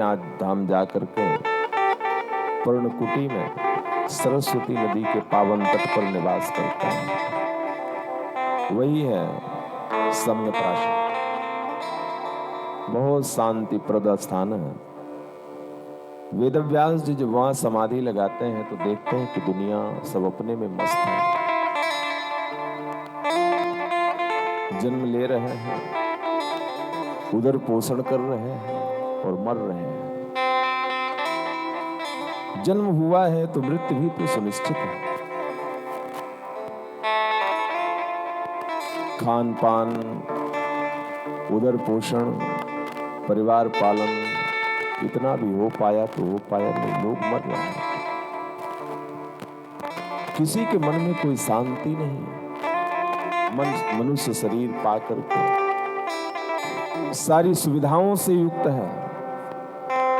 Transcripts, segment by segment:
आज धाम जा करके पर्णकुटी में सरस्वती नदी के पावन तट पर निवास करते हैं। वही है सम्यप्राशन। बहुत शांतिप्रद स्थान है। वेदव्यास जी जब वहां समाधि लगाते हैं तो देखते हैं कि दुनिया सब अपने में मस्त है, जन्म ले रहे हैं, उदर पोषण कर रहे हैं और मर रहे हैं। जन्म हुआ है तो मृत्यु भी तो सुनिश्चित है। खान पान, उदर पोषण, परिवार पालन इतना भी हो पाया तो हो पाया, नहीं लोग मर रहे हैं। किसी के मन में कोई शांति नहीं। मनुष्य शरीर पाकर के सारी सुविधाओं से युक्त है,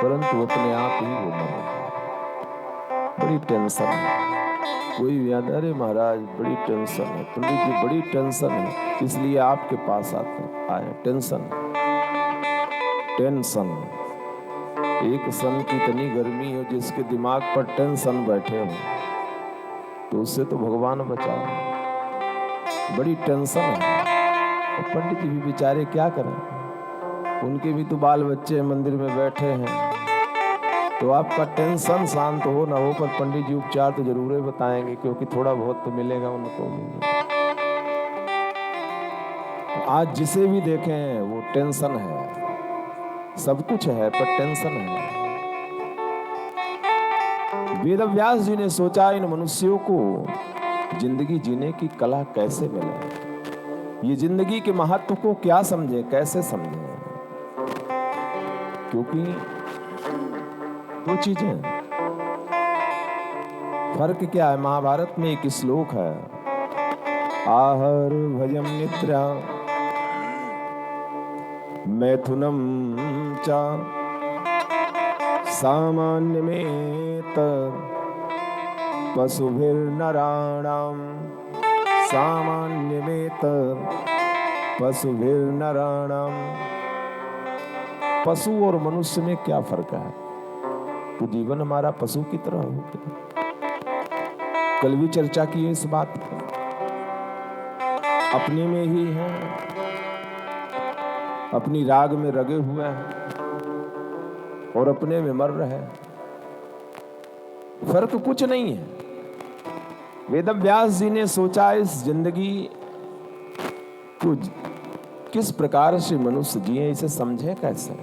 परंतु अपने आप ही वो मर रहा है। बड़ी टेंशन है। कोई याद, अरे महाराज बड़ी टेंशन है, पंडित जी बड़ी टेंशन है, इसलिए आपके पास आए। टेंशन एक सन की इतनी गर्मी हो जिसके दिमाग पर टेंशन बैठे हो तो उससे तो भगवान बचाओ। बड़ी टेंशन है। और पंडित जी भी बेचारे क्या करें, उनके भी तो बाल बच्चे मंदिर में बैठे हैं। तो आपका टेंशन शांत हो ना हो, पर पंडित जी उपचार तो जरूर बताएंगे, क्योंकि थोड़ा बहुत तो मिलेगा उनको भी। आज जिसे भी देखें वो टेंशन है, सब कुछ है पर टेंशन है। वेदव्यास जी ने सोचा इन मनुष्यों को जिंदगी जीने की कला कैसे मिले, ये जिंदगी के महत्व को क्या समझे, कैसे समझे। क्योंकि दो चीजें, फर्क क्या है। महाभारत में एक श्लोक है, आहर भयम निद्रा मैथुनम च सामान्यमेत पशुभिर्नराणाम सामान्यमेत पशुभिर्नराणाम। पशु और मनुष्य में क्या फर्क है? तो जीवन हमारा पशु की तरह हो गया। कल भी चर्चा की है इस बात पर। अपने में ही है, अपनी राग में रगे हुए हैं और अपने में मर रहे हैं। फर्क कुछ नहीं है। वेदव्यास जी ने सोचा इस जिंदगी को किस प्रकार से मनुष्य जिए, इसे समझे कैसे।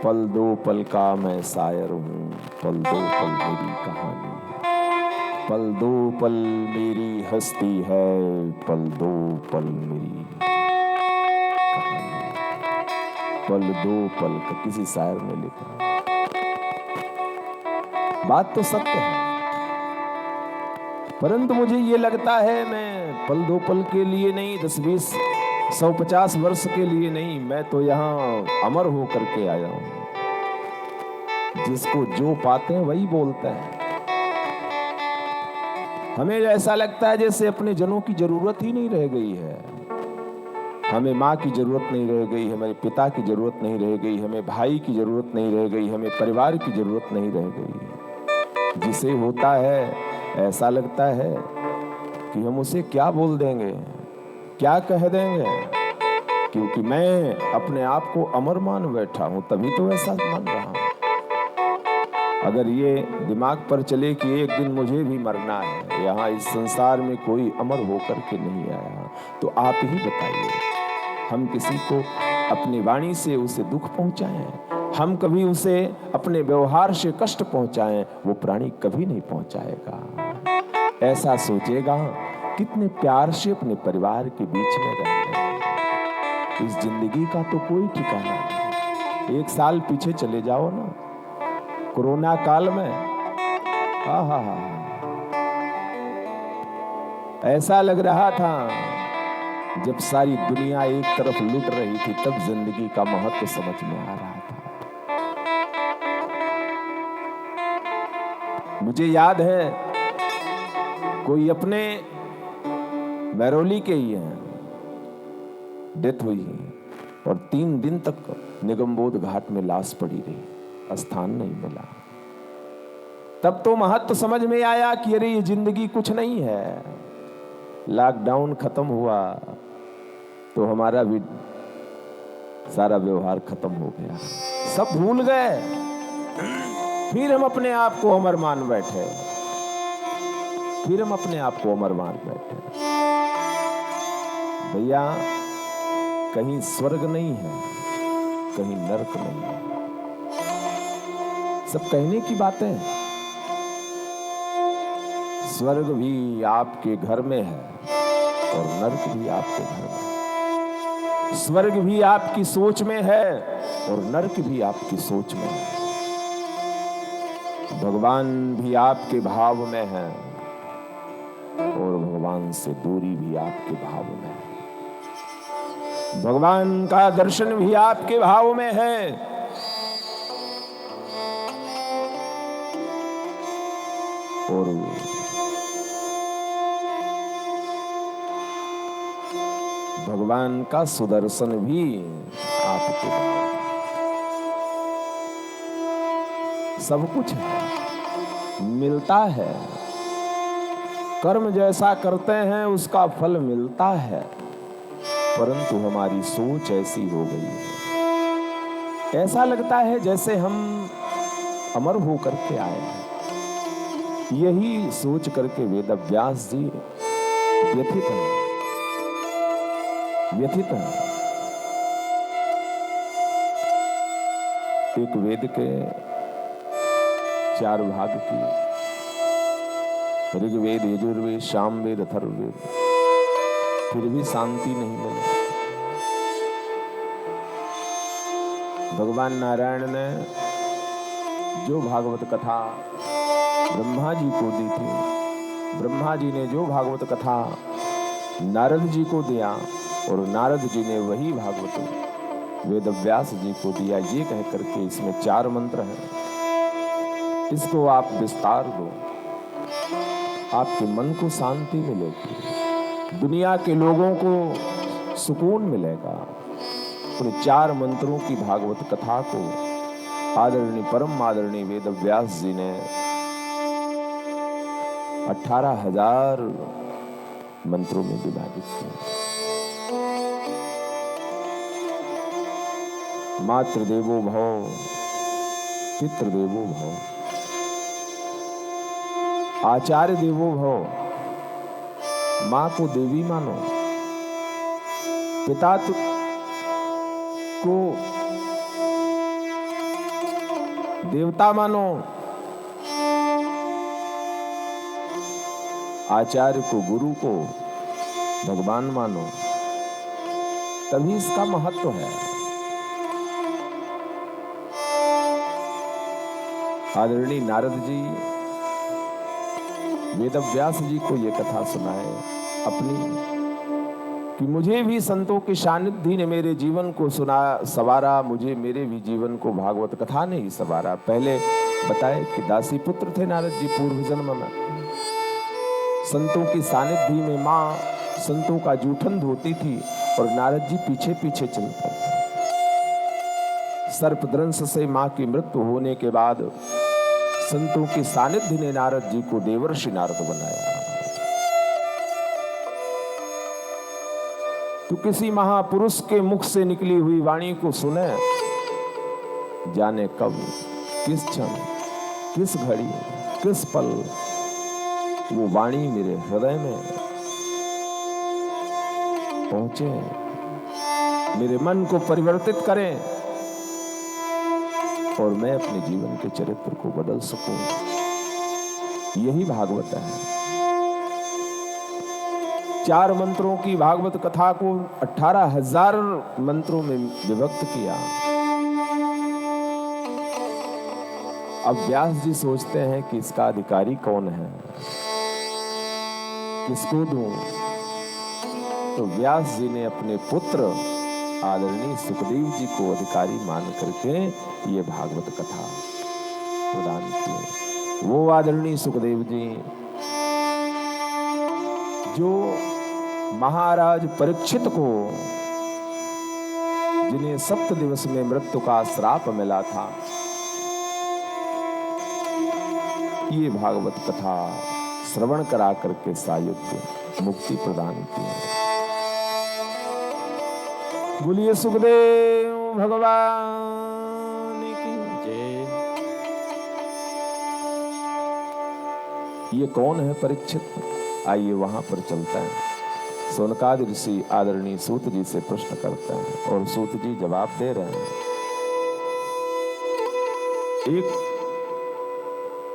पल दो पल का मैं शायर हूँ, पल दो पल मेरी कहानी है, पल दो पल मेरी हस्ती है, पल दो पल मेरी कहानी, पल दो पल का किसी शायर ने लिखा। बात तो सत्य है, परंतु मुझे ये लगता है मैं पल दो पल के लिए नहीं, 10, 20, 100, 50 वर्ष के लिए नहीं, मैं तो यहाँ अमर हो करके आया हूँ। जिसको जो पाते हैं वही बोलते हैं। हमें ऐसा लगता है जैसे अपने जनों की जरूरत ही नहीं रह गई है। हमें माँ की जरूरत नहीं रह गई, हमारे पिता की जरूरत नहीं रह गई, हमें भाई की जरूरत नहीं रह गई, हमें परिवार की जरूरत नहीं रह गई। जिसे होता है ऐसा लगता है कि हम उसे क्या बोल देंगे, क्या कह देंगे, क्योंकि मैं अपने आप को अमर मान बैठा हूं, तभी तो ऐसा मान रहा हूं। अगर ये दिमाग पर चले कि एक दिन मुझे भी मरना है, यहाँ इस संसार में कोई अमर होकर के नहीं आया, तो आप ही बताइए, हम किसी को अपनी वाणी से उसे दुख पहुंचाएं, हम कभी उसे अपने व्यवहार से कष्ट पहुंचाएं, वो प्राणी कभी नहीं पहुंचाएगा। ऐसा सोचेगा कितने प्यार से अपने परिवार के बीच में रहते हैं। इस जिंदगी का तो कोई ठिकाना नहीं। 1 साल पीछे चले जाओ ना, कोरोना काल में, ऐसा लग रहा था जब सारी दुनिया एक तरफ लुट रही थी, तब जिंदगी का महत्व समझ में आ रहा था। मुझे याद है कोई अपने बैरोली के ही हैं, डेथ हुई, और 3 दिन तक निगमबोध घाट में लाश पड़ी रही, स्थान नहीं मिला। तब तो महत्व समझ में आया कि अरे ये जिंदगी कुछ नहीं है। लॉकडाउन खत्म हुआ तो हमारा भी सारा व्यवहार खत्म हो गया, सब भूल गए। फिर हम अपने आप को अमर मान बैठे, फिर हम अपने आप को अमर मान बैठे। भैया कहीं स्वर्ग नहीं है, कहीं नरक नहीं है, सब कहने की बातें। स्वर्ग भी आपके घर में है और नरक भी आपके घर में है। स्वर्ग भी आपकी सोच में है और नरक भी आपकी सोच में है। भगवान भी आपके भाव में है और भगवान से दूरी भी आपके भाव में है। भगवान का दर्शन भी आपके भाव में है और भगवान का सुदर्शन भी आपके भाव में। सब कुछ है, मिलता है। कर्म जैसा करते हैं उसका फल मिलता है, परंतु हमारी सोच ऐसी हो गई है, ऐसा लगता है जैसे हम अमर होकर के आए हैं। यही सोच करके वेदव्यास जी व्यथित हैं, व्यथित हैं। एक वेद के 4 भाग की, ऋग्वेद, यजुर्वेद, सामवेद, अथर्ववेद, फिर भी शांति नहीं मिली। भगवान नारायण ने जो भागवत कथा ब्रह्मा जी को दी थी, ब्रह्मा जी ने जो भागवत कथा नारद जी को दिया और नारद जी ने वही भागवत वेदव्यास जी को दिया। ये कह करके इसमें 4 मंत्र हैं, इसको आप विस्तार दो, आपके मन को शांति मिलेगी, दुनिया के लोगों को सुकून मिलेगा। उन 4 मंत्रों की भागवत कथा को आदरणीय परम आदरणीय वेदव्यास जी ने 18,000 मंत्रों में विभाजित किया। मातृदेवो भव, पितृदेवो भव, आचार्य देवो भव। माँ को देवी मानो, पिता को देवता मानो, आचार्य को, गुरु को भगवान मानो, तभी इसका महत्व है। आदरणीय नारद जी वेदव्यास जी को ये कथा सुनाए अपनी, कि मुझे भी संतों के सानिध्य ने मेरे जीवन को सवारा, मुझे मेरे भी जीवन को भागवत कथा ने ही सवारा। पहले बताए कि दासी पुत्र थे नारद जी पूर्व जन्म में, संतों की सानिध्य में माँ संतों का जूठन धोती थी और नारद जी पीछे पीछे चलते थे। सर्पदंश से माँ की मृत्यु होने के बाद संतों के सानिध्य ने नारद जी को देवर्षि नारद बनाया। तो किसी महापुरुष के मुख से निकली हुई वाणी को सुने, जाने कब, किस क्षण, किस घड़ी, किस पल वो वाणी मेरे हृदय में पहुंचे, मेरे मन को परिवर्तित करें और मैं अपने जीवन के चरित्र को बदल सकूं। यही भागवत है। 4 मंत्रों की भागवत कथा को 18,000 मंत्रों में विभक्त किया। अब व्यास जी सोचते हैं कि इसका अधिकारी कौन है, किसको दूं? तो व्यास जी ने अपने पुत्र आदरणीय सुखदेव जी को अधिकारी मान करके ये भागवत कथा प्रदान की। वो आदरणीय सुखदेव जी जो महाराज परीक्षित को जिन्हें 7 दिवस में मृत्यु का श्राप मिला था, ये भागवत कथा श्रवण करा करके सायुज्य मुक्ति प्रदान की है। बोलिए सुखदेव भगवान की जय। ये कौन है परीक्षित? आइए वहां पर चलता है। सोनकादि ऋषि आदरणीय सूत जी से प्रश्न करते हैं और सूत जी जवाब दे रहे हैं। एक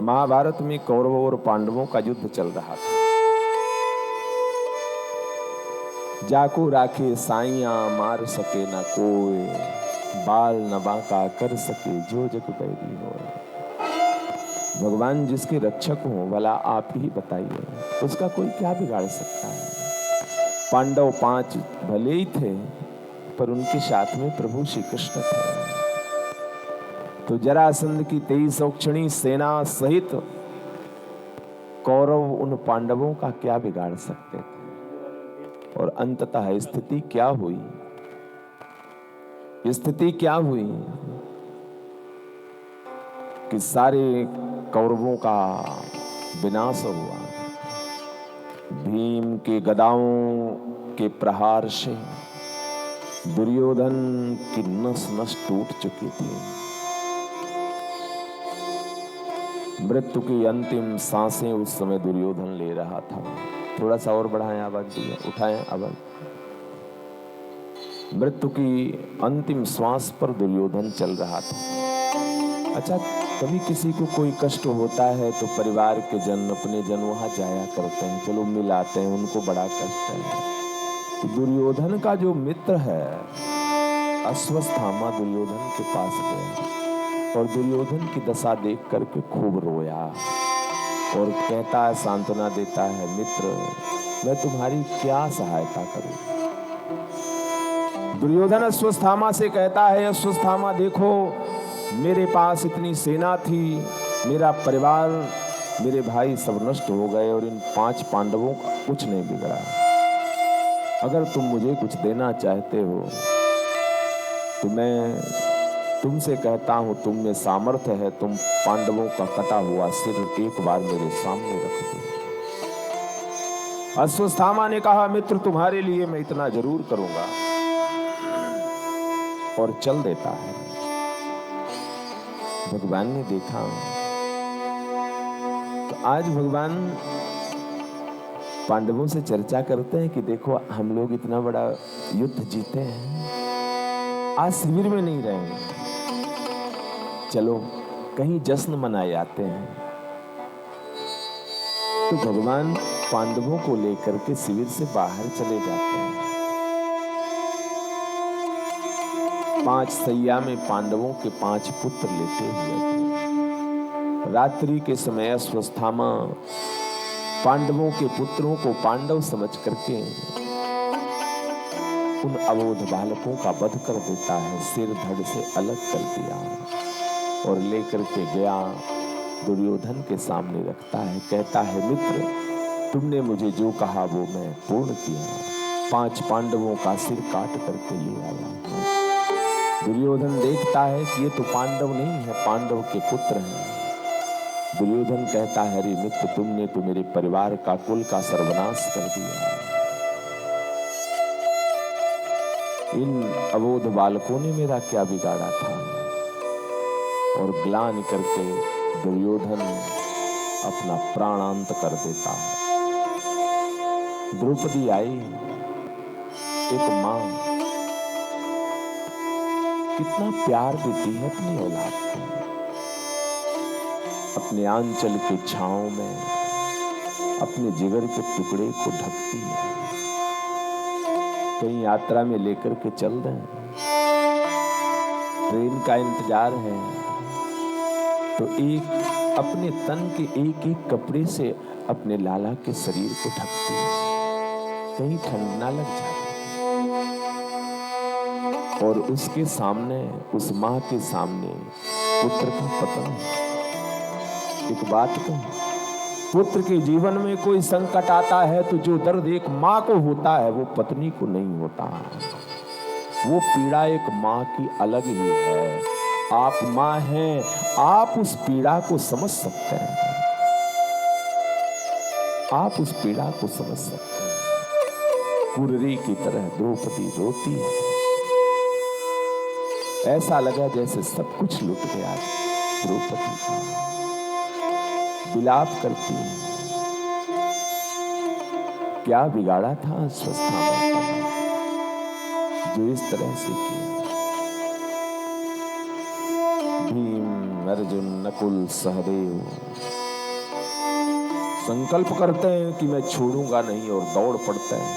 महाभारत में कौरवों और पांडवों का युद्ध चल रहा था। जाको राखे साइया मार सके न कोई, बाल न बांका कर सके जो जग बैरी हो। भगवान जिसके रक्षक हो भला आप ही बताइए, उसका कोई क्या बिगाड़ सकता है। पांडव 5 भले ही थे, पर उनके साथ में प्रभु श्री कृष्ण थे। तो जरासंध की 23 औक्षणी सेना सहित कौरव उन पांडवों का क्या बिगाड़ सकते थे। और अंततः स्थिति क्या हुई? स्थिति क्या हुई कि सारे कौरवों का विनाश हुआ। भीम के गदाओं के प्रहार से दुर्योधन की नस नस टूट चुकी थी। मृत्यु की अंतिम सांसें उस समय दुर्योधन ले रहा था। थोड़ा सा और बढ़ाएं आवाज, दिए उठाएं आवाज। मृत्यु की अंतिम श्वास पर दुर्योधन चल रहा था। अच्छा, कभी किसी को कोई कष्ट होता है तो परिवार के जन, अपने जन वहां जाया करते हैं, चलो मिल आते हैं, उनको बड़ा कष्ट है। तो दुर्योधन का जो मित्र है अश्वत्थामा दुर्योधन के पास गया और दुर्योधन की दशा देख करके खूब रोया और कहता है, सांत्वना देता है, मित्र मैं तुम्हारी क्या सहायता करूं। दुर्योधन अश्वत्थामा से कहता है, अश्वत्थामा देखो, मेरे पास इतनी सेना थी, मेरा परिवार, मेरे भाई सब नष्ट हो गए और इन 5 पांडवों का कुछ नहीं बिगड़ा। अगर तुम मुझे कुछ देना चाहते हो तो मैं तुमसे कहता हूं, तुम में सामर्थ्य है, तुम पांडवों का कटा हुआ सिर एक बार मेरे सामने रख दो। अश्वत्थामा ने कहा, मित्र तुम्हारे लिए मैं इतना जरूर करूंगा, और चल देता है। भगवान ने देखा तो आज भगवान पांडवों से चर्चा करते हैं कि देखो हम लोग इतना बड़ा युद्ध जीते हैं, आज शिविर में नहीं रहेंगे, चलो कहीं जश्न मनाए आते हैं। तो भगवान पांडवों को लेकर के शिविर से बाहर चले जाते हैं। 5 सैया में पांडवों के 5 पुत्र लेटे हुए थे। रात्रि के समय अश्वत्थामा पांडवों के पुत्रों को पांडव समझ करके उन अबोध बालकों का वध कर देता है, सिर धड़ से अलग कर दिया और लेकर के गया दुर्योधन के सामने रखता है। कहता है, मित्र तुमने मुझे जो कहा वो मैं पूर्ण किया, 5 पांडवों का सिर काट करके ले आया। दुर्योधन देखता है कि ये तो पांडव नहीं है, पांडव के पुत्र हैं। दुर्योधन कहता है, अरे मित्र तुमने तो मेरे परिवार का, कुल का सर्वनाश कर दिया। इन अबोध बालकों ने मेरा क्या बिगाड़ा था। और ग्लानि करके दुर्योधन अपना प्राणांत कर देता है। द्रौपदी आई, एक मां कितना प्यार देती है अपनी औलाद को, अपने आंचल के छांव में अपने जिगर के टुकड़े को ढकती है। कहीं यात्रा में लेकर के चल रहे हैं, ट्रेन का इंतजार है, तो एक अपने तन के एक एक कपड़े से अपने लाला के शरीर को ढकती है, कहीं ठंड ना लग जाए। और उसके सामने, उस माँ के सामने पुत्र का पतन। एक बात कहूं, पुत्र के जीवन में कोई संकट आता है तो जो दर्द एक माँ को होता है वो पत्नी को नहीं होता। वो पीड़ा एक माँ की अलग ही है। आप माँ हैं, आप उस पीड़ा को समझ सकते हैं, आप उस पीड़ा को समझ सकते हैं। कुर्री की तरह द्रौपदी रोती है, ऐसा लगा जैसे सब कुछ लुट गया। द्रौपदी विलाप करती है, क्या बिगाड़ा था अश्वत्थामा जो इस तरह से किया। भीम, अर्जुन, नकुल, सहदेव संकल्प करते हैं कि मैं छोड़ूंगा नहीं और दौड़ पड़ते हैं।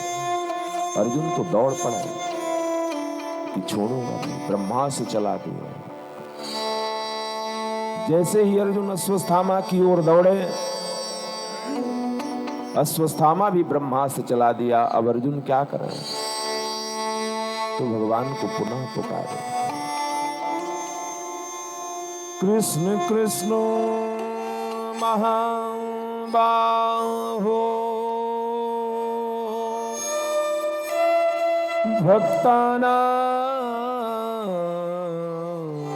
अर्जुन तो दौड़ पड़ा कि छोड़ूंगा नहीं, ब्रह्मास्त्र चला दिया। जैसे ही अर्जुन अश्वत्थामा की ओर दौड़े, अश्वत्थामा भी ब्रह्मास्त्र चला दिया। अब अर्जुन क्या करें, तो भगवान को पुनः पुकारे, कृष्ण कृष्ण महाबाहो भक्तानां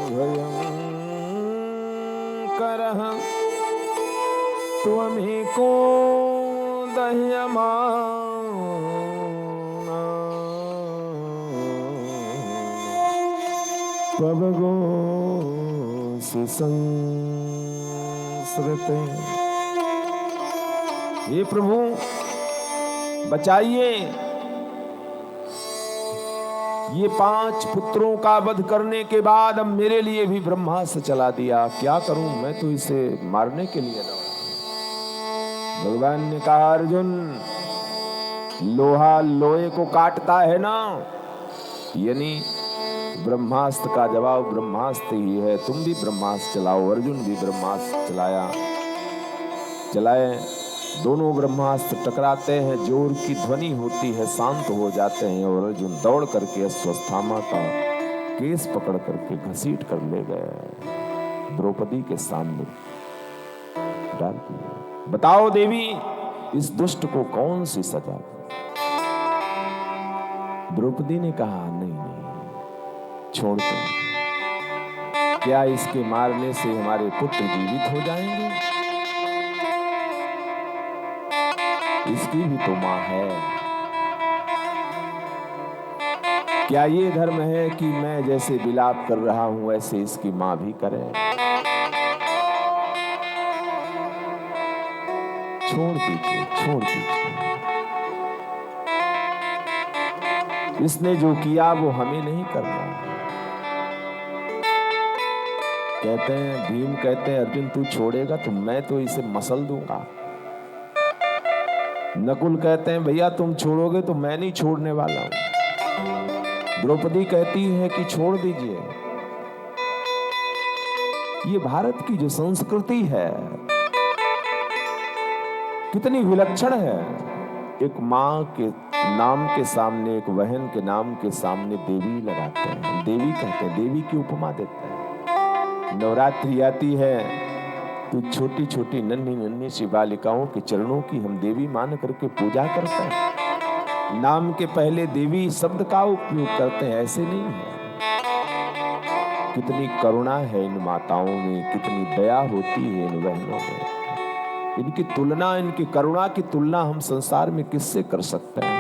भयंकरः त्वमेको दह्यमानः त्वबगोऽसि संसृते। हे प्रभु बचाइए, ये 5 पुत्रों का वध करने के बाद अब मेरे लिए भी ब्रह्मास्त्र चला दिया, क्या करूं, मैं तो इसे मारने के लिए दौड़ा। भगवान ने कहा, अर्जुन लोहा लोहे को काटता है ना, यानी ब्रह्मास्त्र का जवाब ब्रह्मास्त्र ही है, तुम भी ब्रह्मास्त्र चलाओ। अर्जुन भी ब्रह्मास्त्र चलाए, दोनों ब्रह्मास्त्र टकराते हैं, जोर की ध्वनि होती है, शांत हो जाते हैं और अर्जुन दौड़ करके अश्वत्थामा का केस पकड़ करके घसीट कर ले गए, द्रौपदी के सामने डाल दिया। बताओ देवी, इस दुष्ट को कौन सी सजा दी? द्रौपदी ने कहा, नहीं छोड़ दो, क्या इसके मारने से हमारे पुत्र जीवित हो जाएंगे? इसकी भी तो मां है, क्या ये धर्म है कि मैं जैसे विलाप कर रहा हूं वैसे इसकी मां भी करे? छोड़ दीजिए, छोड़ दीजिए, इसने जो किया वो हमें नहीं करना। कहते हैं, भीम कहते हैं, अर्जुन तू छोड़ेगा तो मैं तो इसे मसल दूंगा। नकुल कहते हैं, भैया तुम छोड़ोगे तो मैं नहीं छोड़ने वाला हूं। द्रौपदी कहती है कि छोड़ दीजिए। ये भारत की जो संस्कृति है कितनी विलक्षण है। एक माँ के नाम के सामने, एक बहन के नाम के सामने देवी लगाते हैं, देवी कहते हैं, देवी की उपमा देते हैं। नवरात्रि आती है तो छोटी छोटी नन्ही नन्ही सी बालिकाओं के चरणों की हम देवी मान करके पूजा करते हैं। नाम के पहले देवी शब्द का उपयोग करते हैं, ऐसे नहीं है। कितनी करुणा है इन माताओं में, कितनी दया होती है इन बहनों में। इनकी तुलना, इनकी करुणा की तुलना हम संसार में किससे कर सकते हैं?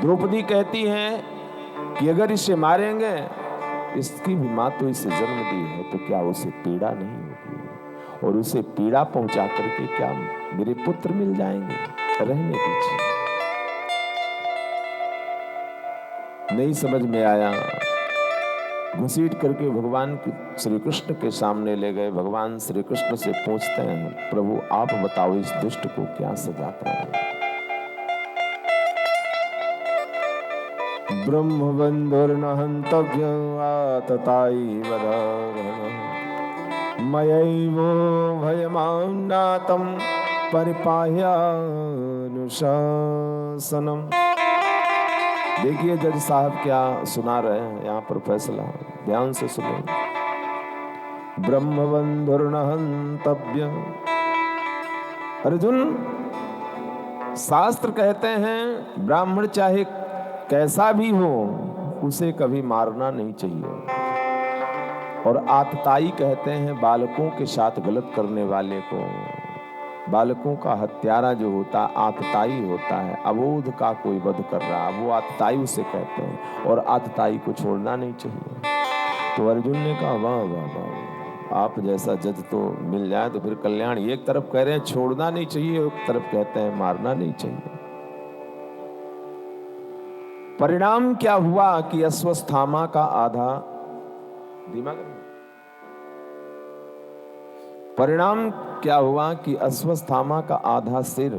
द्रौपदी कहती हैं कि अगर इसे मारेंगे, इसकी भी माँ तो इसे जन्म दी है, तो क्या उसे पीड़ा नहीं होगी? और उसे पीड़ा पहुंचा करके क्या मेरे पुत्र मिल जाएंगे? रहने दीजिए। नहीं समझ में आया, घसीट करके भगवान श्री कृष्ण के सामने ले गए। भगवान श्री कृष्ण से पूछते हैं, प्रभु आप बताओ इस दुष्ट को क्या सजा करें? ब्रह्मबंधुर्न हन्तव्यम् आततायि वदारः मयैवो भयमान्नातं परिपाह्यानुशासनम्। देखिए जज साहब क्या सुना रहे हैं यहाँ पर फैसला, ध्यान से सुनो। ब्रह्मबंधुर्न हन्तव्यम्, अर्जुन शास्त्र कहते हैं ब्राह्मण चाहे कैसा भी हो उसे कभी मारना नहीं चाहिए। और आतताई कहते हैं बालकों के साथ गलत करने वाले को। बालकों का हत्यारा जो होता आतताई होता है, अबोध का कोई वध कर रहा, वो आतताई उसे कहते हैं। और आतताई को छोड़ना नहीं चाहिए। तो अर्जुन ने कहा वाह वाह वाह, आप जैसा जज तो मिल जाए तो फिर कल्याण। एक तरफ कह रहे हैं छोड़ना नहीं चाहिए, एक तरफ कहते हैं मारना नहीं चाहिए। परिणाम क्या हुआ कि अश्वत्थामा का आधा दिमाग, परिणाम क्या हुआ कि अश्वत्थामा का आधा सिर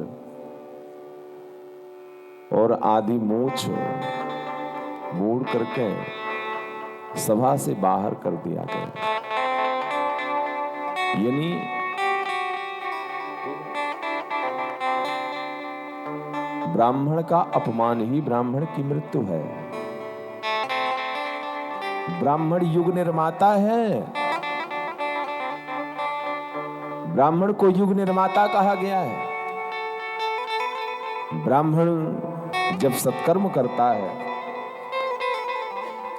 और आधी मूंछ मोड़ करके सभा से बाहर कर दिया गया। यानी ब्राह्मण का अपमान ही ब्राह्मण की मृत्यु है। ब्राह्मण युग निर्माता है। ब्राह्मण को युग निर्माता कहा गया है। ब्राह्मण जब सत्कर्म करता है,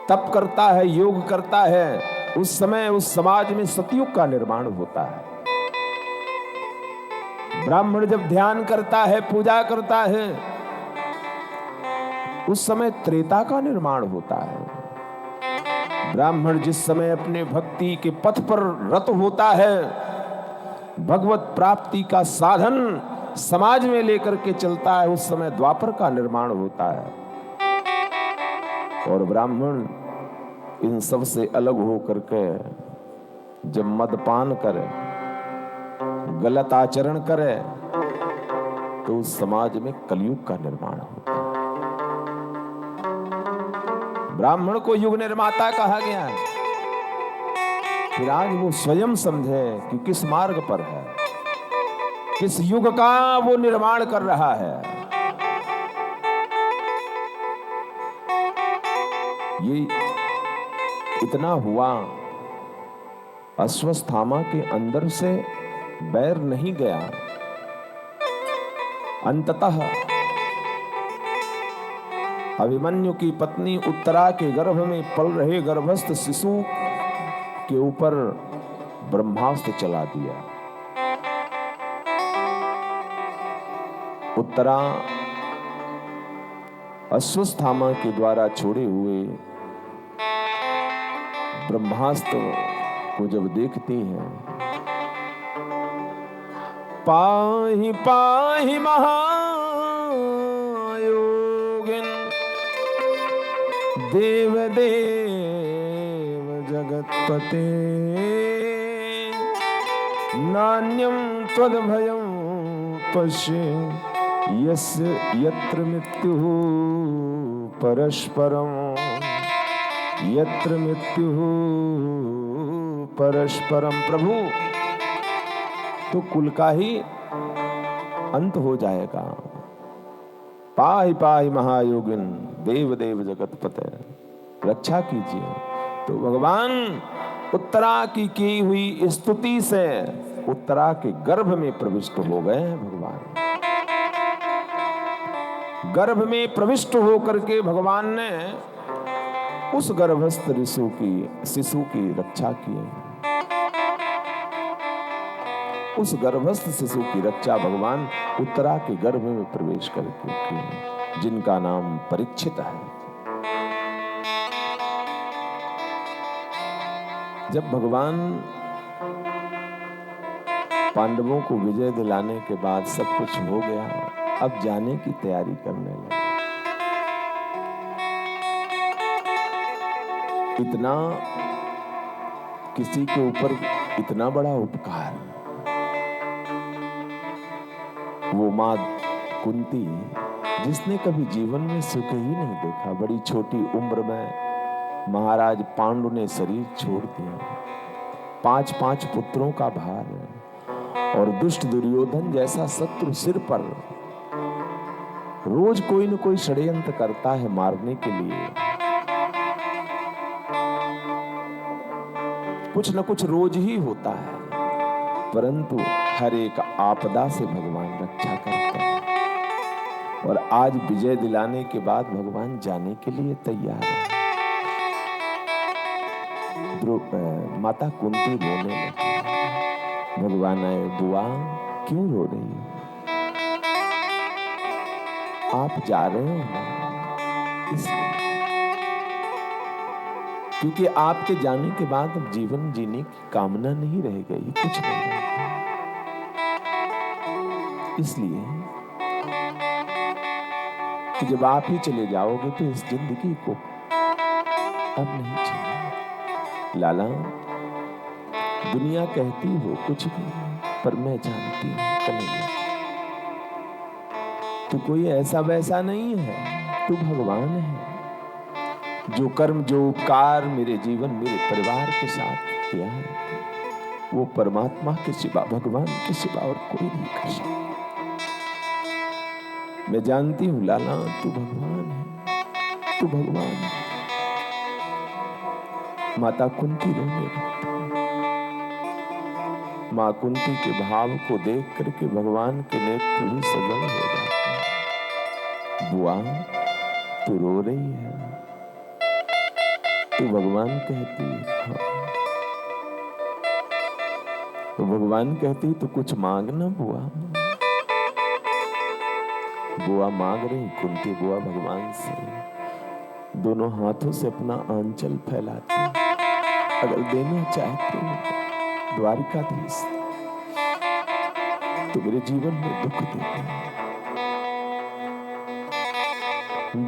तप करता है, योग करता है, उस समय उस समाज में सतयुग का निर्माण होता है। ब्राह्मण जब ध्यान करता है, पूजा करता है, उस समय त्रेता का निर्माण होता है। ब्राह्मण जिस समय अपने भक्ति के पथ पर रत होता है, भगवत प्राप्ति का साधन समाज में लेकर के चलता है, उस समय द्वापर का निर्माण होता है। और ब्राह्मण इन सब से अलग हो करके जब मदपान करे, गलत आचरण करे, तो उस समाज में कलयुग का निर्माण होता है। ब्राह्मण को युग निर्माता कहा गया है। फिर आज वो स्वयं समझे कि किस मार्ग पर है, किस युग का वो निर्माण कर रहा है। ये इतना हुआ, अश्वत्थामा के अंदर से बैर नहीं गया। अंततः अभिमन्यु की पत्नी उत्तरा के गर्भ में पल रहे गर्भस्थ शिशु के ऊपर ब्रह्मास्त्र चला दिया। उत्तरा अश्वत्थामा के द्वारा छोड़े हुए ब्रह्मास्त्र को जब देखती हैं, पाहि पाहि महायोगिन देव देव जगत्पते नान्यं त्वद्भयं पश्य यस्य यत्र मृत्युः परस्परं यत्र मृत्युः परस्परम। प्रभु तो कुल का ही अंत हो जाएगा। पाहि पाहि महायोगिन देव देव जगतपते, रक्षा कीजिए। तो भगवान उत्तरा की हुई स्तुति से उत्तरा के गर्भ में प्रविष्ट हो गए हैं। भगवान गर्भ में प्रविष्ट होकर के भगवान ने उस गर्भस्थ शिशु की रक्षा की। उस गर्भस्थ शिशु की रक्षा भगवान उत्तरा के गर्भ में प्रवेश करके की, जिनका नाम परीक्षित है। जब भगवान पांडवों को विजय दिलाने के बाद सब कुछ हो गया, अब जाने की तैयारी करने लगे। इतना किसी के ऊपर इतना बड़ा उपकार, वो मां कुंती जिसने कभी जीवन में सुख ही नहीं देखा, बड़ी छोटी उम्र में महाराज पांडु ने शरीर छोड़ दिया, 5 पुत्रों का भार है, और दुष्ट दुर्योधन जैसा शत्रु सिर पर रोज कोई न कोई षड्यंत्र करता है मारने के लिए। कुछ न कुछ रोज ही होता है, परंतु हर एक आपदा से भगवान रक्षा करते हैं। और आज विजय दिलाने के बाद भगवान जाने के लिए तैयार है। माता कुंती रोने लगी। भगवान आए, बुआ क्यों रो रही हो? आप जा रहे हो ना, इसलिए। क्योंकि आपके जाने के बाद अब जीवन जीने की कामना नहीं रह गई, कुछ नहीं रह गया। इसलिए कि जब आप ही चले जाओगे तो इस जिंदगी को अब नहीं चाहिए। लाला, दुनिया कहती हो कुछ भी, पर मैं जानती हूं कन्हैया, तू कोई ऐसा वैसा नहीं है, तू भगवान है। जो कर्म, जो उपकार मेरे जीवन, मेरे परिवार के साथ किया है, वो परमात्मा के सिवा, भगवान के सिवा और कोई नहीं कर सकता। मैं जानती हूं लाला, तू भगवान है, तू भगवान है। माता कुंती रोने लगती। माँ कुंती के भाव को देख करके भगवान के नेत्र भी सजल हो जाते हैं। बुआ, तू रो रही है? तो भगवान कहती है हाँ। तो भगवान कहती तो कुछ मांगना बुआ। बुआ मांग रही कुंती बुआ भगवान से, दोनों हाथों से अपना आंचल फैलाती, अगर देना चाहते हो द्वारिकाधीश तो मेरे जीवन में दुख देना।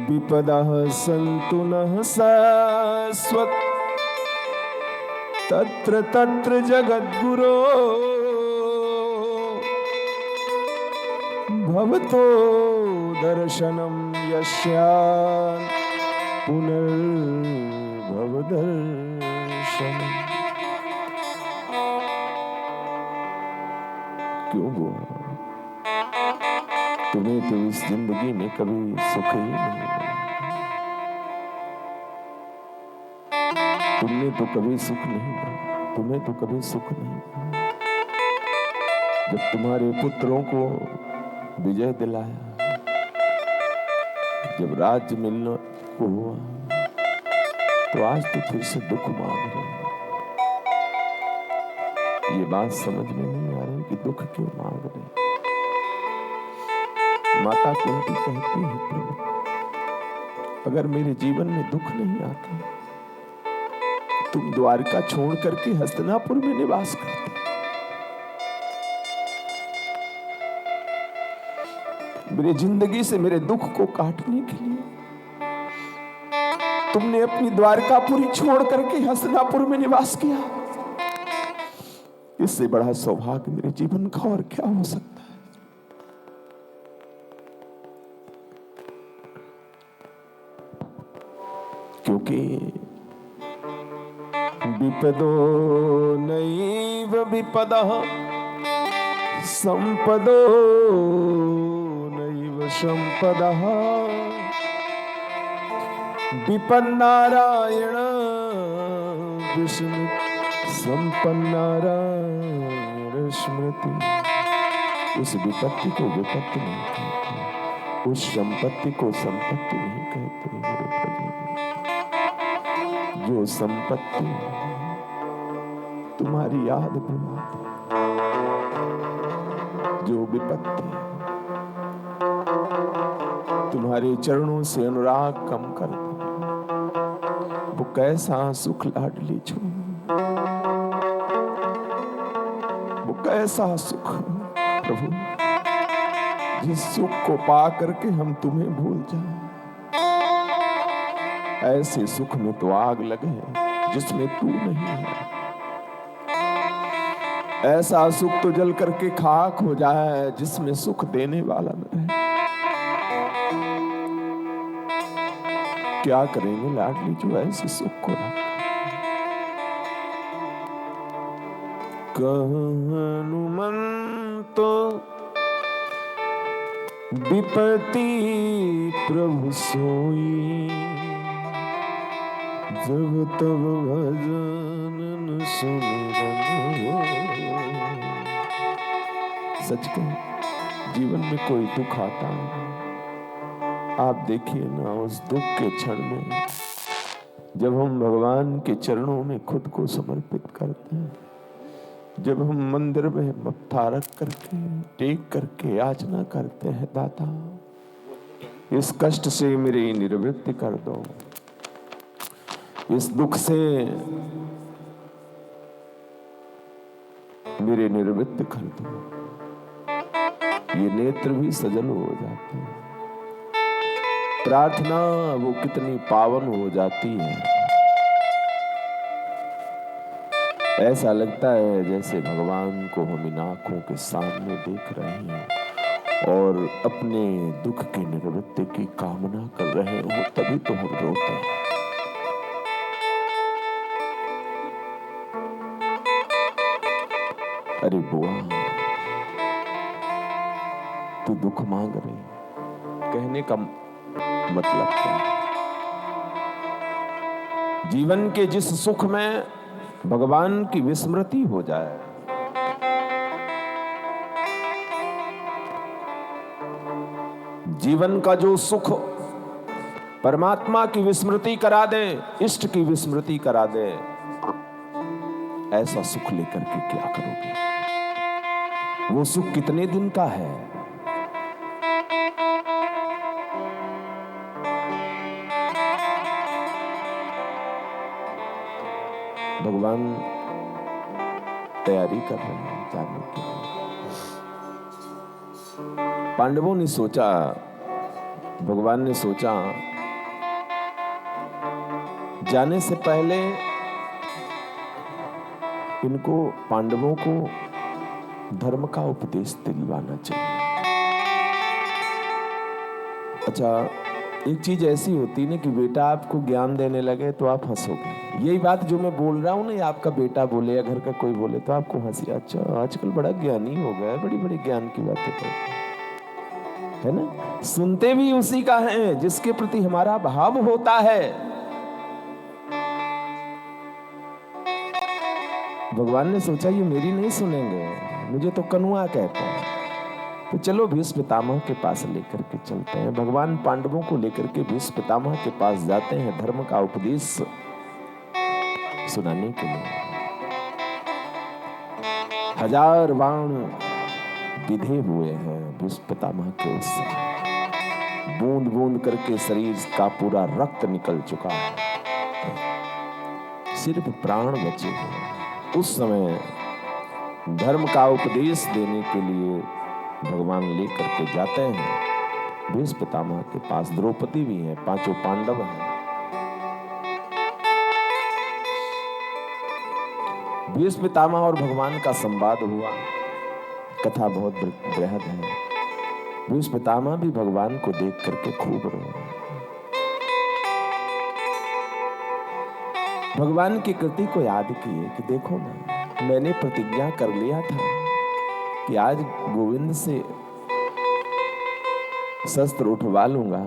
विपदः सन्तु नः शाश्वत तत्र तत्र जगद्गुरो भवतो दर्शनं यस्यान् पुनर्भव दर्शनम्। क्यों बुआ, तुम्हें तो इस जिंदगी में कभी सुख ही नहीं मिला। तुमने तो कभी सुख नहीं मिला, तुम्हें तो कभी सुख नहीं मिला। जब तुम्हारे पुत्रों को विजय दिलाया, जब राज्य मिलने को हुआ, तो आज तो फिर से दुख मांग रहे हो। ये बात समझ में नहीं आ रही कि दुख क्यों मांग रहे हैं। माता कुंती कहती है प्रभु, अगर मेरे जीवन में दुख नहीं आता, तुम द्वारका छोड़ करके हस्तिनापुर में निवास करते। मेरी जिंदगी से मेरे दुख को काटने के लिए तुमने अपनी द्वारकापुरी छोड़ करके हस्तिनापुर में निवास किया। इससे बड़ा सौभाग्य मेरे जीवन का और क्या हो सकता है। क्योंकि विपदो नैव विपदः संपदो नैव संपदः विपन्नारायण विस्मृत संपन्नारायण स्मृति। उस विपत्ति को विपत्ति नहीं कहते, उस संपत्ति को संपत्ति नहीं कहते मेरे प्रभु। जो संपत्ति तुम्हारी याद भुला दे, जो विपत्ति तुम्हारे चरणों से अनुराग कम कर दे, वो कैसा सुख लाडली छो, वो कैसा सुख प्रभु, जिस सुख को पा करके हम तुम्हें भूल जाएं। ऐसे सुख में तो आग लगे जिसमें तू नहीं है। ऐसा सुख तो जल करके खाक हो जाए जिसमें सुख देने वाला न रहे। क्या करेंगे लाडली जो ऐसे सुख को रख। हनुमंतो विपत्ति प्रभु सोई, जब तब भजन सुमिरन। सच कहे, जीवन में कोई दुख आता है आप देखिए ना, उस दुख के क्षण में जब हम भगवान के चरणों में खुद को समर्पित करते हैं, जब हम मंदिर में मत्था रख करके टेक करके याचना करते हैं, दाता इस कष्ट से मेरी निवृत्ति कर दो, इस दुख से मेरे निवृत्त कर दो, ये नेत्र भी सजल हो जाते हैं। प्रार्थना वो कितनी पावन हो जाती है, ऐसा लगता है जैसे भगवान को हम इन आंखों के सामने देख रहे हैं और अपने दुख की निवृत्ति की कामना कर रहे हो, तभी तो हम रोते हैं। अरे बुआ, तू दुख मांग रही, कहने का मतलब क्या? जीवन के जिस सुख में भगवान की विस्मृति हो जाए, जीवन का जो सुख परमात्मा की विस्मृति करा दे, इष्ट की विस्मृति करा दे, ऐसा सुख लेकर के क्या करोगे? वो सुख कितने दिन का है? भगवान तैयारी कर रहे हैं जाने के लिए। पांडवों ने सोचा, भगवान ने सोचा, जाने से पहले इनको पांडवों को धर्म का उपदेश दिलवाना चाहिए। अच्छा, एक चीज ऐसी होती है ना कि बेटा आपको ज्ञान देने लगे तो आप हंसोगे। यही बात जो मैं बोल रहा हूँ ना, आपका बेटा बोले या घर का कोई बोले तो आपको हंसी, अच्छा आजकल बड़ा ज्ञानी हो गया है, बड़ी बड़ी ज्ञान की बातें करते है ना। सुनते भी उसी का है जिसके प्रति हमारा भाव होता है। भगवान ने सोचा ये मेरी नहीं सुनेंगे, मुझे तो कनुआ कहते हैं, तो चलो भीष्म पितामह के पास लेकर के चलते हैं। भगवान पांडवों को लेकर के भीष्म पितामह के पास जाते हैं धर्म का उपदेश सुनाने के लिए। 1000 बाण विधे हुए हैं भीष्म पितामह के, उस बूंद बूंद करके शरीर का पूरा रक्त निकल चुका है, सिर्फ प्राण बचे हैं। उस समय धर्म का उपदेश देने के लिए भगवान लेकर के जाते हैं भीष्म पितामह के पास। द्रौपदी भी है, 5 पांडव हैं। भीष्म पितामह और भगवान का संवाद हुआ, कथा बहुत बृहद है। भीष्म पितामह भी भगवान को देख करके खूब रोए। भगवान की कृति को याद किए कि देखो ना, मैंने प्रतिज्ञा कर लिया था कि आज गोविंद से शस्त्र उठवा लूंगा,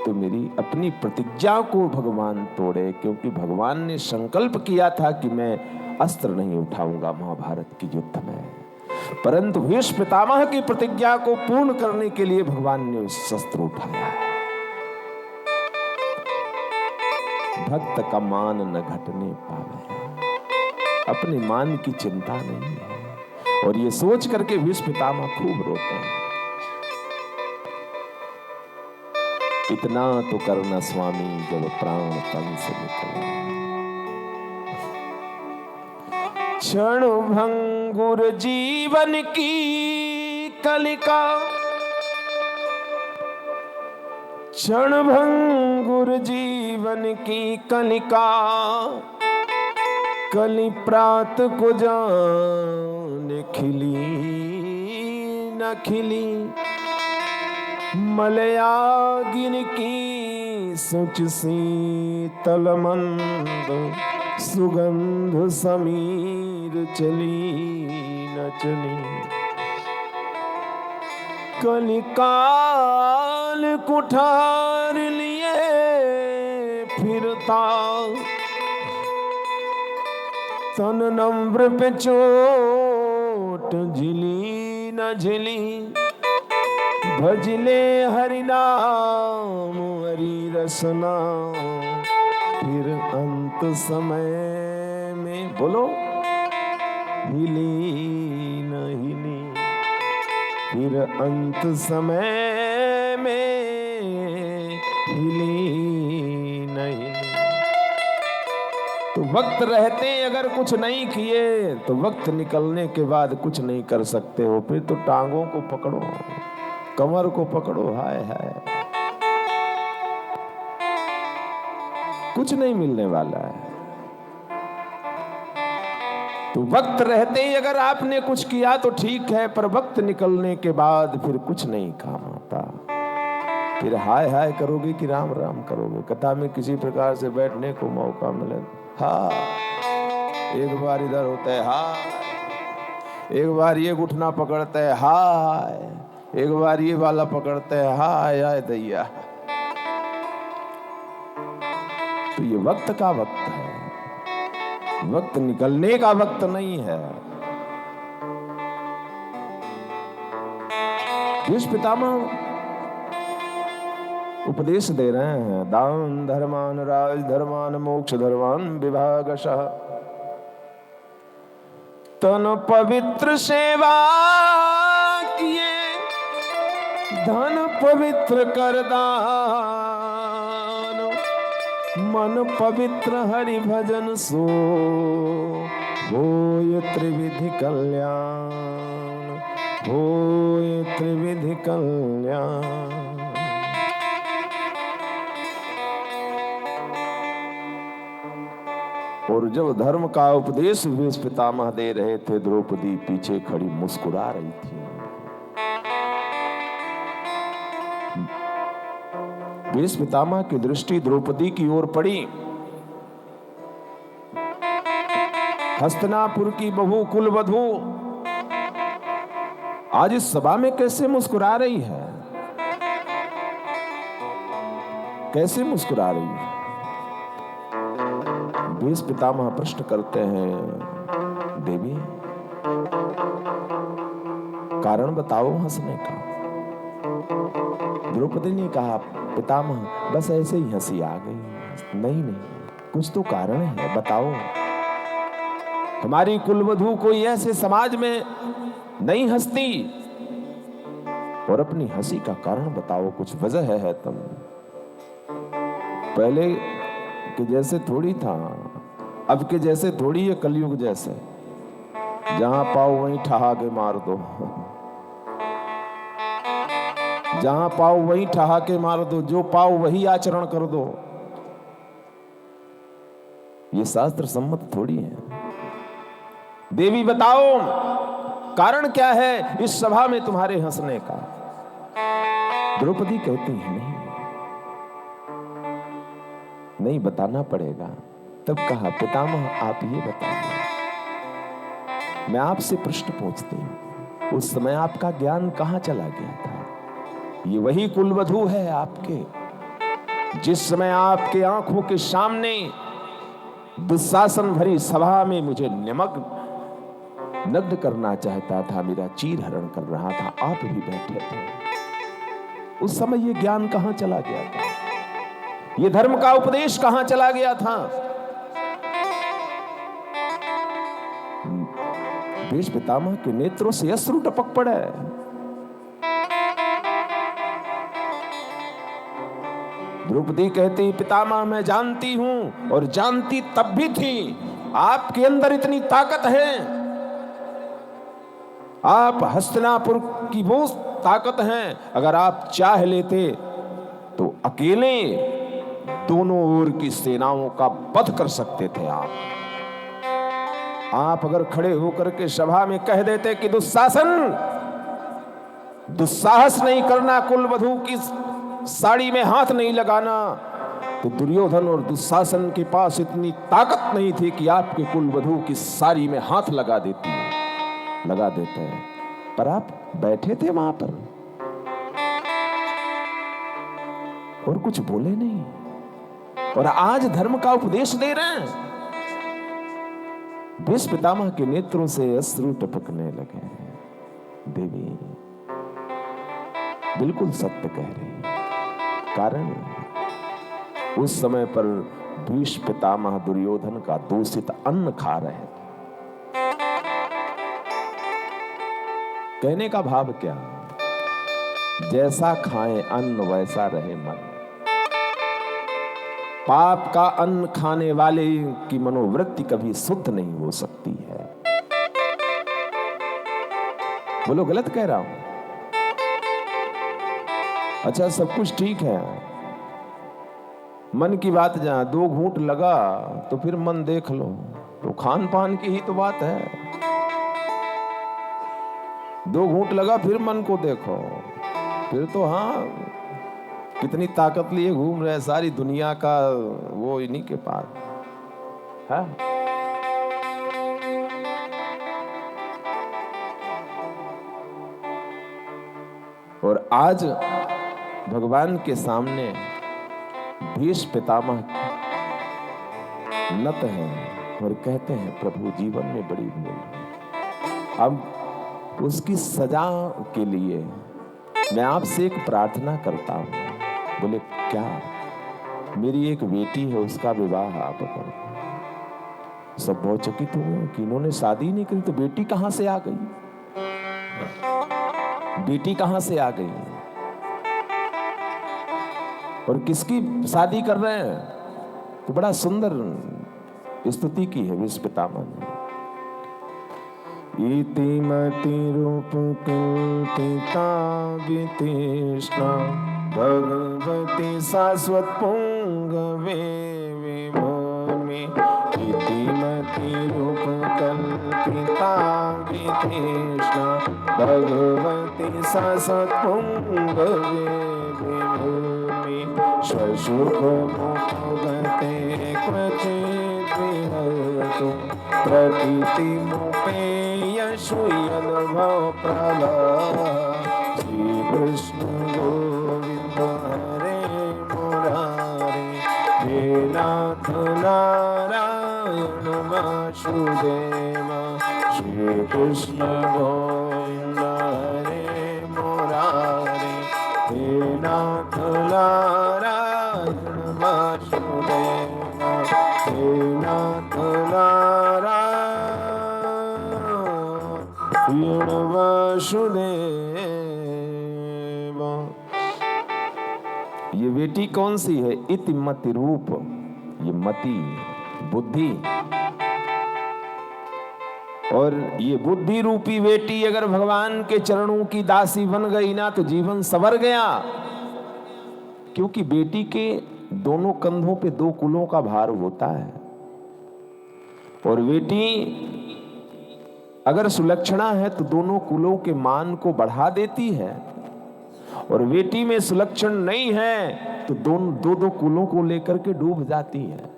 तो मेरी अपनी प्रतिज्ञा को भगवान तोड़े, क्योंकि भगवान ने संकल्प किया था कि मैं अस्त्र नहीं उठाऊंगा महाभारत की युद्ध में, परंतु भीष्म पितामह की प्रतिज्ञा को पूर्ण करने के लिए भगवान ने उस शस्त्र उठाया है। भक्त का मान न घटने पावे, अपने मान की चिंता नहीं है। और ये सोच करके भीष्म पितामह खूब रोते हैं। इतना तो करना स्वामी जब प्राण तन से निकले, क्षण भंगुर जीवन की कलिका, क्षण भंगुर जीवन की कलिका, कली प्रात को जान खिली न खिली, मलयागिन की सुच शीतल मंद, सुगंध समीर चली न चली, कलिकाल कुठार लिए फिरता, तन नम्र पे चोट झिली न झिली, भजले हरि नाम हरि रसना, फिर अंत समय में बोलो हिली न हिली, फिर अंत समय में हिली न हिली। तो वक्त रहते अगर कुछ नहीं किए तो वक्त निकलने के बाद कुछ नहीं कर सकते हो। फिर तो टांगों को पकड़ो, कमर को पकड़ो, हाय हाय, कुछ नहीं मिलने वाला है। तो वक्त रहते ही अगर आपने कुछ किया तो ठीक है, पर वक्त निकलने के बाद फिर कुछ नहीं काम आता। फिर हाय हाय करोगे कि राम राम करोगे। कथा में किसी प्रकार से बैठने को मौका मिले, हाँ एक बार इधर होता है हाय, एक बार ये घुटना पकड़ता है हाय, एक बार ये वाला पकड़ता है हाय हाय दैया। तो ये वक्त का वक्त है, वक्त निकलने का वक्त नहीं है। भीष्म पितामह उपदेश दे रहे हैं, दान धर्मान राज धर्मान मोक्ष धर्मान विभागशः, तन पवित्र सेवा किए धन पवित्र कर दान, मन पवित्र हरि भजन सो होय त्रिविधि कल्याण, होय त्रिविधि कल्याण। और जब धर्म का उपदेश भीष्म पितामह दे रहे थे, द्रौपदी पीछे खड़ी मुस्कुरा रही थी। भीष्म पितामह की दृष्टि द्रौपदी की ओर पड़ी। हस्तिनापुर की बहू कुलवधू आज इस सभा में कैसे मुस्कुरा रही है, कैसे मुस्कुरा रही है। भीष्म पितामह प्रश्न करते हैं, देवी कारण बताओ हंसने का। द्रौपदी ने कहा, पितामह बस ऐसे ही हंसी आ गई। नहीं नहीं, कुछ तो कारण है, बताओ। हमारी कुलवधू कोई ऐसे समाज में नहीं हंसती, और अपनी हंसी का कारण बताओ, कुछ वजह है तुम। पहले के जैसे थोड़ी था, अब के जैसे थोड़ी है, कलयुग जैसे, जहां पाओ वहीं ठहाके मार दो, जहां पाओ वहीं ठहाके मार दो, जो पाओ वही आचरण कर दो। ये शास्त्र सम्मत थोड़ी है। देवी बताओ कारण क्या है इस सभा में तुम्हारे हंसने का। द्रौपदी कहती है, नहीं बताना पड़ेगा। तब कहा, पितामह आप ये बताइए, मैं आपसे प्रश्न पूछती हूं, उस समय आपका ज्ञान कहां चला गया था। ये वही कुलवधू है आपके, जिस समय आपके आंखों के सामने दुशासन भरी सभा में मुझे नग्न करना चाहता था, मेरा चीर हरण कर रहा था, आप भी बैठे थे। उस समय ये ज्ञान कहां चला गया था, ये धर्म का उपदेश कहां चला गया था। भीष्म पितामह के नेत्रों से अश्रु टपक पड़े। द्रौपदी कहती, पितामह मैं जानती हूं, और जानती तब भी थी, आपके अंदर इतनी ताकत है, आप हस्तिनापुर की वो ताकत है, अगर आप चाह लेते तो अकेले दोनों ओर की सेनाओं का वध कर सकते थे। आप अगर खड़े होकर के सभा में कह देते कि दुशासन, दुस्साहस नहीं करना, कुलवधू की साड़ी में हाथ नहीं लगाना, तो दुर्योधन और दुशासन के पास इतनी ताकत नहीं थी कि आपके कुलवधू की साड़ी में हाथ लगा देते हैं। पर आप बैठे थे वहां पर और कुछ बोले नहीं, और आज धर्म का उपदेश दे रहे हैं। भीष्म पितामह के नेत्रों से अश्रु टपकने लगे। देवी बिल्कुल सत्य कह रही है। कारण उस समय पर भीष्म पितामह दुर्योधन का दूषित अन्न खा रहे थे। कहने का भाव क्या? जैसा खाए अन्न वैसा रहे मन। पाप का अन्न खाने वाले की मनोवृत्ति कभी शुद्ध नहीं हो सकती है। बोलो गलत कह रहा हूं? अच्छा, सब कुछ ठीक है, मन की बात जहां 2 घूंट लगा तो फिर मन देख लो, तो खान पान की ही तो बात है। 2 घूंट लगा फिर मन को देखो, फिर तो हाँ, कितनी ताकत लिए घूम रहे, सारी दुनिया का वो इन्हीं के पास है। और आज भगवान के सामने भीष्म पितामह नत हैं और कहते हैं प्रभु जीवन में बड़ी भूल है। अब उसकी सजा के लिए मैं आपसे एक प्रार्थना करता हूं। बोले क्या? मेरी एक बेटी है, उसका विवाह आप करो। सब बहुत चकित हुए कि इन्होंने शादी नहीं करी तो बेटी कहां से आ गई? बेटी कहां से आ गई और किसकी शादी कर रहे हैं? तो बड़ा सुंदर स्तुति की है भीष्म पितामह ने। इतिमति रूप कल्पिता वितृष्णा भगवती शाश्वत पुंगवे विभूमि। इतिमति रूप कल्पिता वितृष्णा भगवती शाश्वत पुंगवे विभूमि। स्वसुख मुखगते क्वचित् विहरतु प्रतीति मुपेय श्रूयनुभव प्रभा। श्री कृष्ण गोविंद हरे मुरारे, हे नाथ नारायण वासुदेव। श्री कृष्ण गोविंद हरे मुरारे, हे नाथ नारायण वासुदेव। हे नाथ नारायण वासुदेव। ये बेटी कौन सी है? इति मति रूप। ये मति बुद्धि, और ये बुद्धि रूपी बेटी अगर भगवान के चरणों की दासी बन गई ना तो जीवन संवर गया। क्योंकि बेटी के दोनों कंधों पे 2 कुलों का भार होता है, और बेटी अगर सुलक्षणा है तो दोनों कुलों के मान को बढ़ा देती है, और बेटी में सुलक्षण नहीं है तो दो कुलों को लेकर के डूब जाती है।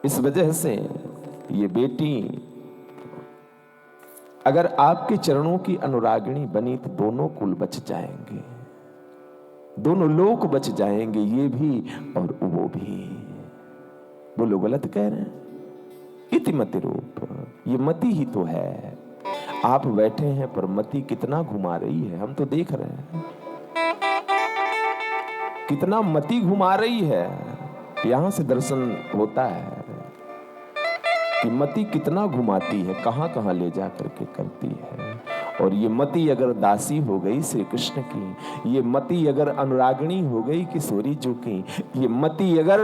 इस वजह से ये बेटी अगर आपके चरणों की अनुरागिणी बनी तो दोनों कुल बच जाएंगे, दोनों लोक बच जाएंगे, ये भी और वो भी। बोलो गलत कह रहे हैं? इति मति रूप, ये मति ही तो है। आप बैठे हैं पर मति कितना घुमा रही है, हम तो देख रहे हैं कितना मति घुमा रही है। यहां से दर्शन होता है कि मति कितना घुमाती है, कहां कहां ले जा करके करती है। और ये मति अगर दासी हो गई श्री कृष्ण की, ये मति अगर अनुरागिणी हो गई किशोरी जी की, ये मति अगर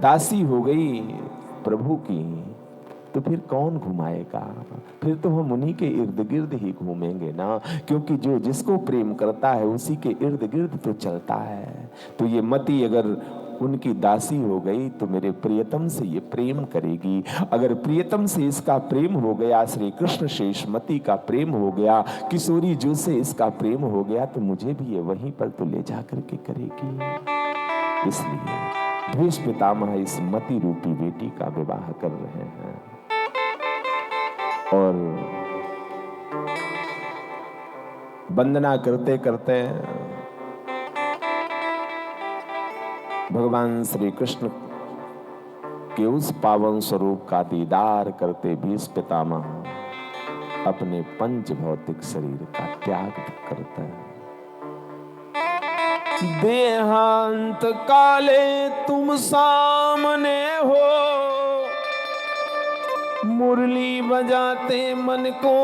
दासी हो गई प्रभु की, तो फिर कौन घुमाएगा? फिर तो हम उन्हीं के इर्द गिर्द ही घूमेंगे ना, क्योंकि जो जिसको प्रेम करता है उसी के इर्द गिर्द तो चलता है। तो ये मति अगर उनकी दासी हो गई तो मेरे प्रियतम से ये प्रेम करेगी। अगर प्रियतम से इसका प्रेम हो गया, श्री कृष्ण से इस मति का प्रेम हो गया, किशोरी जी से इसका प्रेम हो गया, तो मुझे भी ये वहीं पर तो ले जा करके करेगी। इसलिए भीष्म पितामह इस मति रूपी बेटी का विवाह कर रहे हैं। और वंदना करते करते भगवान श्री कृष्ण के उस पावन स्वरूप का दीदार करते भीष्म पितामह अपने पंच भौतिक शरीर का त्याग करता है। देहांत काले तुम सामने हो, मुरली बजाते मन को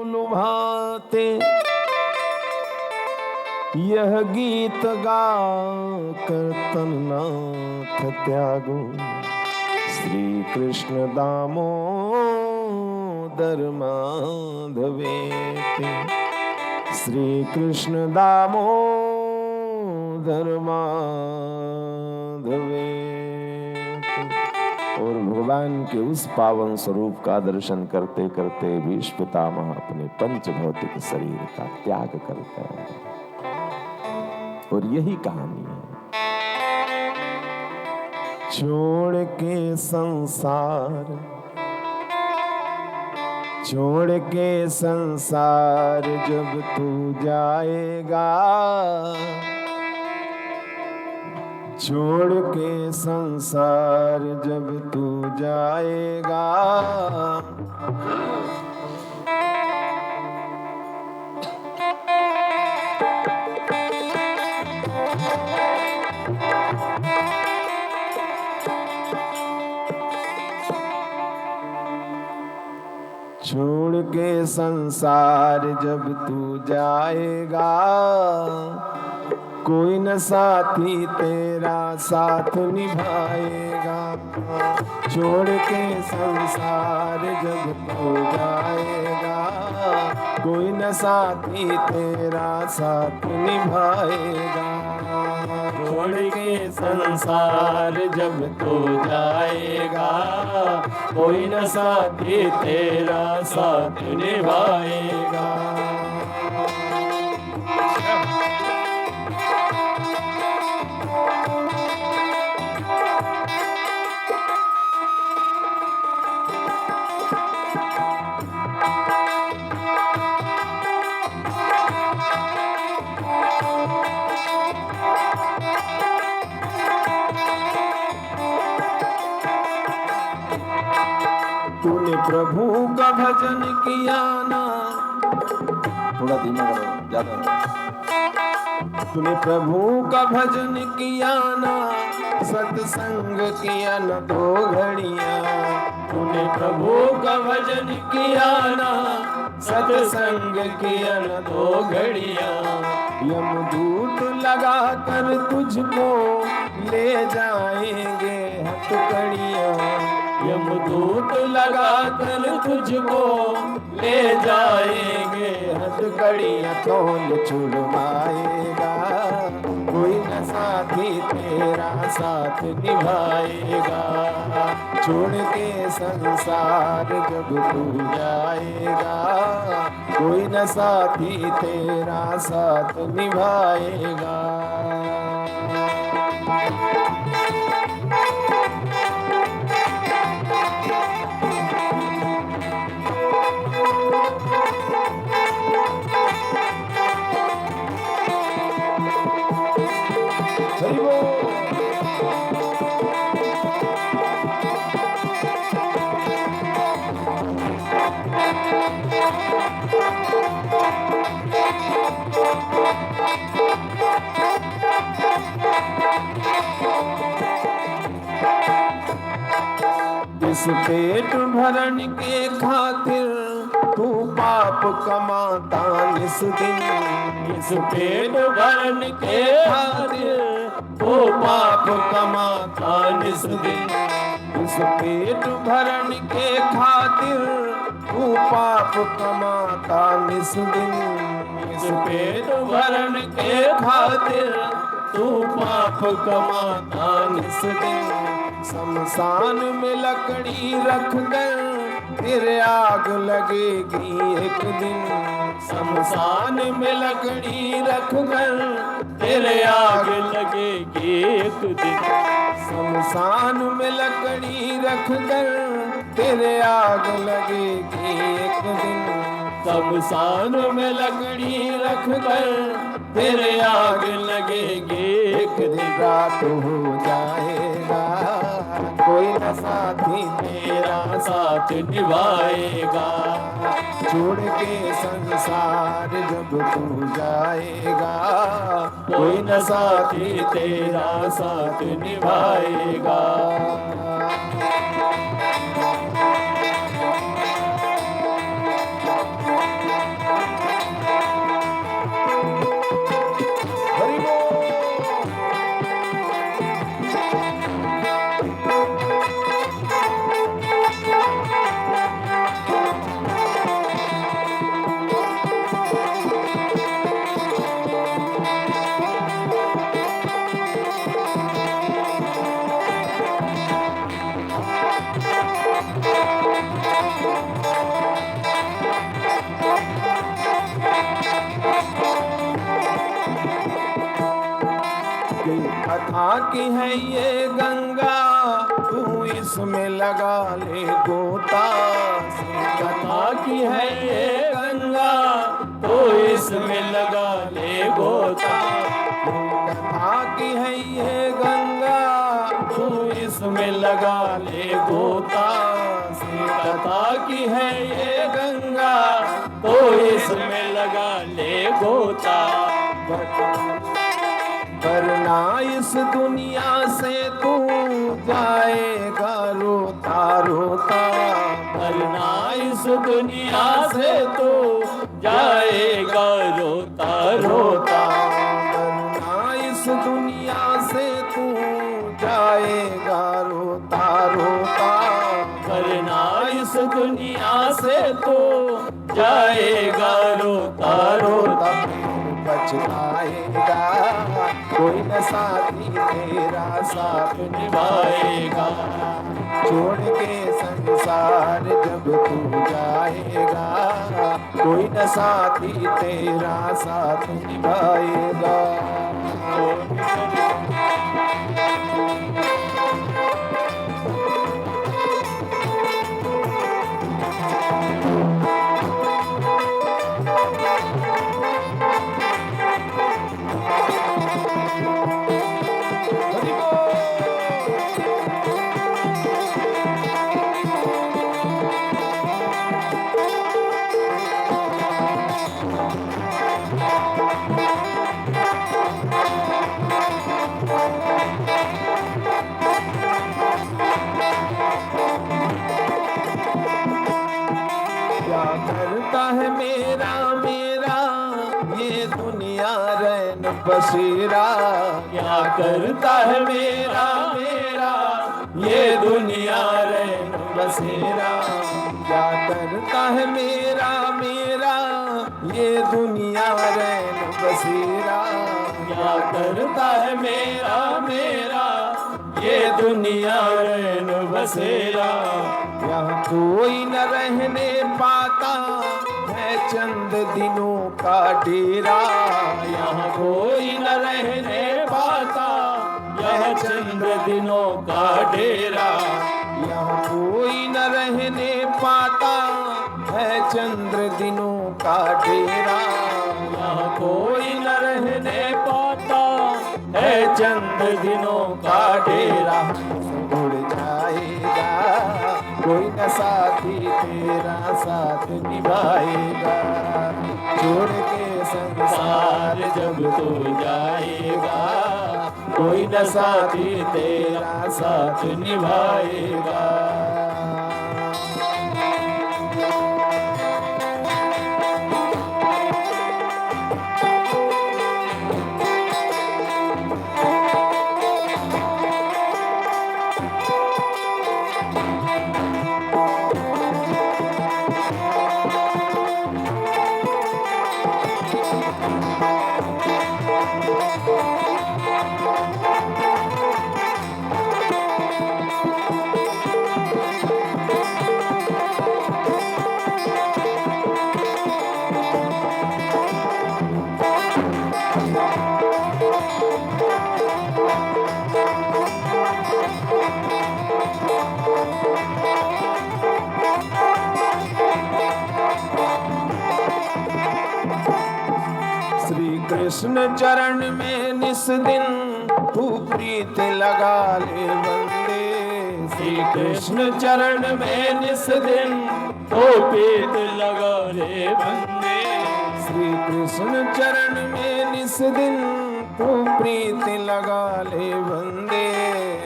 लुभाते, यह गीत गा कर तन्नाथ त्यागो, श्री कृष्ण दामोदर माधवेति, श्री कृष्ण दामोदर माधवेति। और भगवान के उस पावन स्वरूप का दर्शन करते करते भीष्म पितामह अपने पंच भौतिक शरीर का त्याग करते हैं। और यही कहानी है। छोड़ के संसार, छोड़ के संसार जब तू जाएगा, छोड़ के संसार जब तू जाएगा, छोड़ के संसार जब तू जाएगा, कोई न साथी तेरा साथ निभाएगा। छोड़ के संसार जब तू जाएगा, कोई न साथी तेरा साथ निभाएगा। छोड़ के संसार जब तू जाएगा, कोई न साथी तेरा साथ निभाएगा। तूने प्रभु का भजन किया ना, थोड़ा धीमा करो, ज्यादा। तूने प्रभु का भजन किया ना, सत्संग किया न 2 घड़ियां। तूने प्रभु का भजन किया ना, सत्संग किया न 2 घड़ियां। यमदूत लगा कर तुझको ले जाएंगे हथकड़ियां। यमदूत लगा कर तुझको ले जाएंगे हथकड़ियां। कौन छुड़वाएगा, कोई न साथी तेरा साथ निभाएगा। छोड़ के संसार जब तू जाएगा, कोई न साथी तेरा साथ निभाएगा। इस पेट भरण के खातिर तू पाप कमाता निस दिन। इस पेट भरण के खातिर तू पाप कमाता निस दिन। इस पेट भरण के खातिर तू पाप कमाता निस दिन। इस पेट भरण के खातिर तू पाप कमाता निस दिन। शमशान में लकड़ी रख कर तेरे आग लगेगी एक दिन। शमशान में लकड़ी रख कर तेरे आग लगेगी एक दिन। शमशान में लकड़ी रख कर तेरे आग लगेगी एक दिन। शमशान में लकड़ी रख कर तेरे आग लगेगी एक दिन। रात हो जाएगा कोई न साथी तेरा साथ निभाएगा। छोड़ के संसार जब तू जाएगा, कोई न साथी तेरा साथ निभाएगा। हरि बोल। कथा की है ये गंगा, तू इसमें लगा ले गोता। कथा की है ये गंगा, तो इसमें लगा ले गोता। कथा की है ये गंगा, तू इसमें लगा ले गोता। कथा की है ये गंगा, तो इसमें लगा ले गोता। वरना इस दुनिया से तू जाएगा रोता रोता। वरना इस दुनिया से तू जाएगा रोता रोता। वरना इस दुनिया से तू जाएगा रोता रोता। वरना इस दुनिया से तू जाएगा रोता रोता। पछताएगा, कोई न साथी तेरा साथ निभाएगा। छोड़ के संसार जब तू जाएगा, कोई न साथी तेरा साथ निभाएगा। करता है मेरा मेरा ये दुनिया रैन बसेरा। क्या करता है मेरा मेरा ये दुनिया रैन बसेरा। क्या करता है मेरा मेरा ये दुनिया रैन बसेरा। क्या करता है मेरा मेरा ये दुनिया रैन बसेरा। यहाँ कोई न रहने पाता है चंद दिनों का डेरा। यहाँ कोई न रहने पाता यह चंद दिनों का डेरा। यहाँ कोई न रहने पाता है चंद्र दिनों का डेरा। यहाँ कोई न रहने पाता है चंद दिनों का डेरा। उड़ जाएगा, कोई न साथी तेरा साथ निभाएगा। छोड़ के संसार जब तू जाएगा, कोई न साथी तेरा साथ निभाएगा। कृष्ण चरण में निस दिन तू प्रीत लगा ले बंदे। श्री कृष्ण चरण में निस दिन तो प्रीत लगा ले बंदे। श्री कृष्ण चरण में निस दिन तू प्रीत लगा ले बंदे।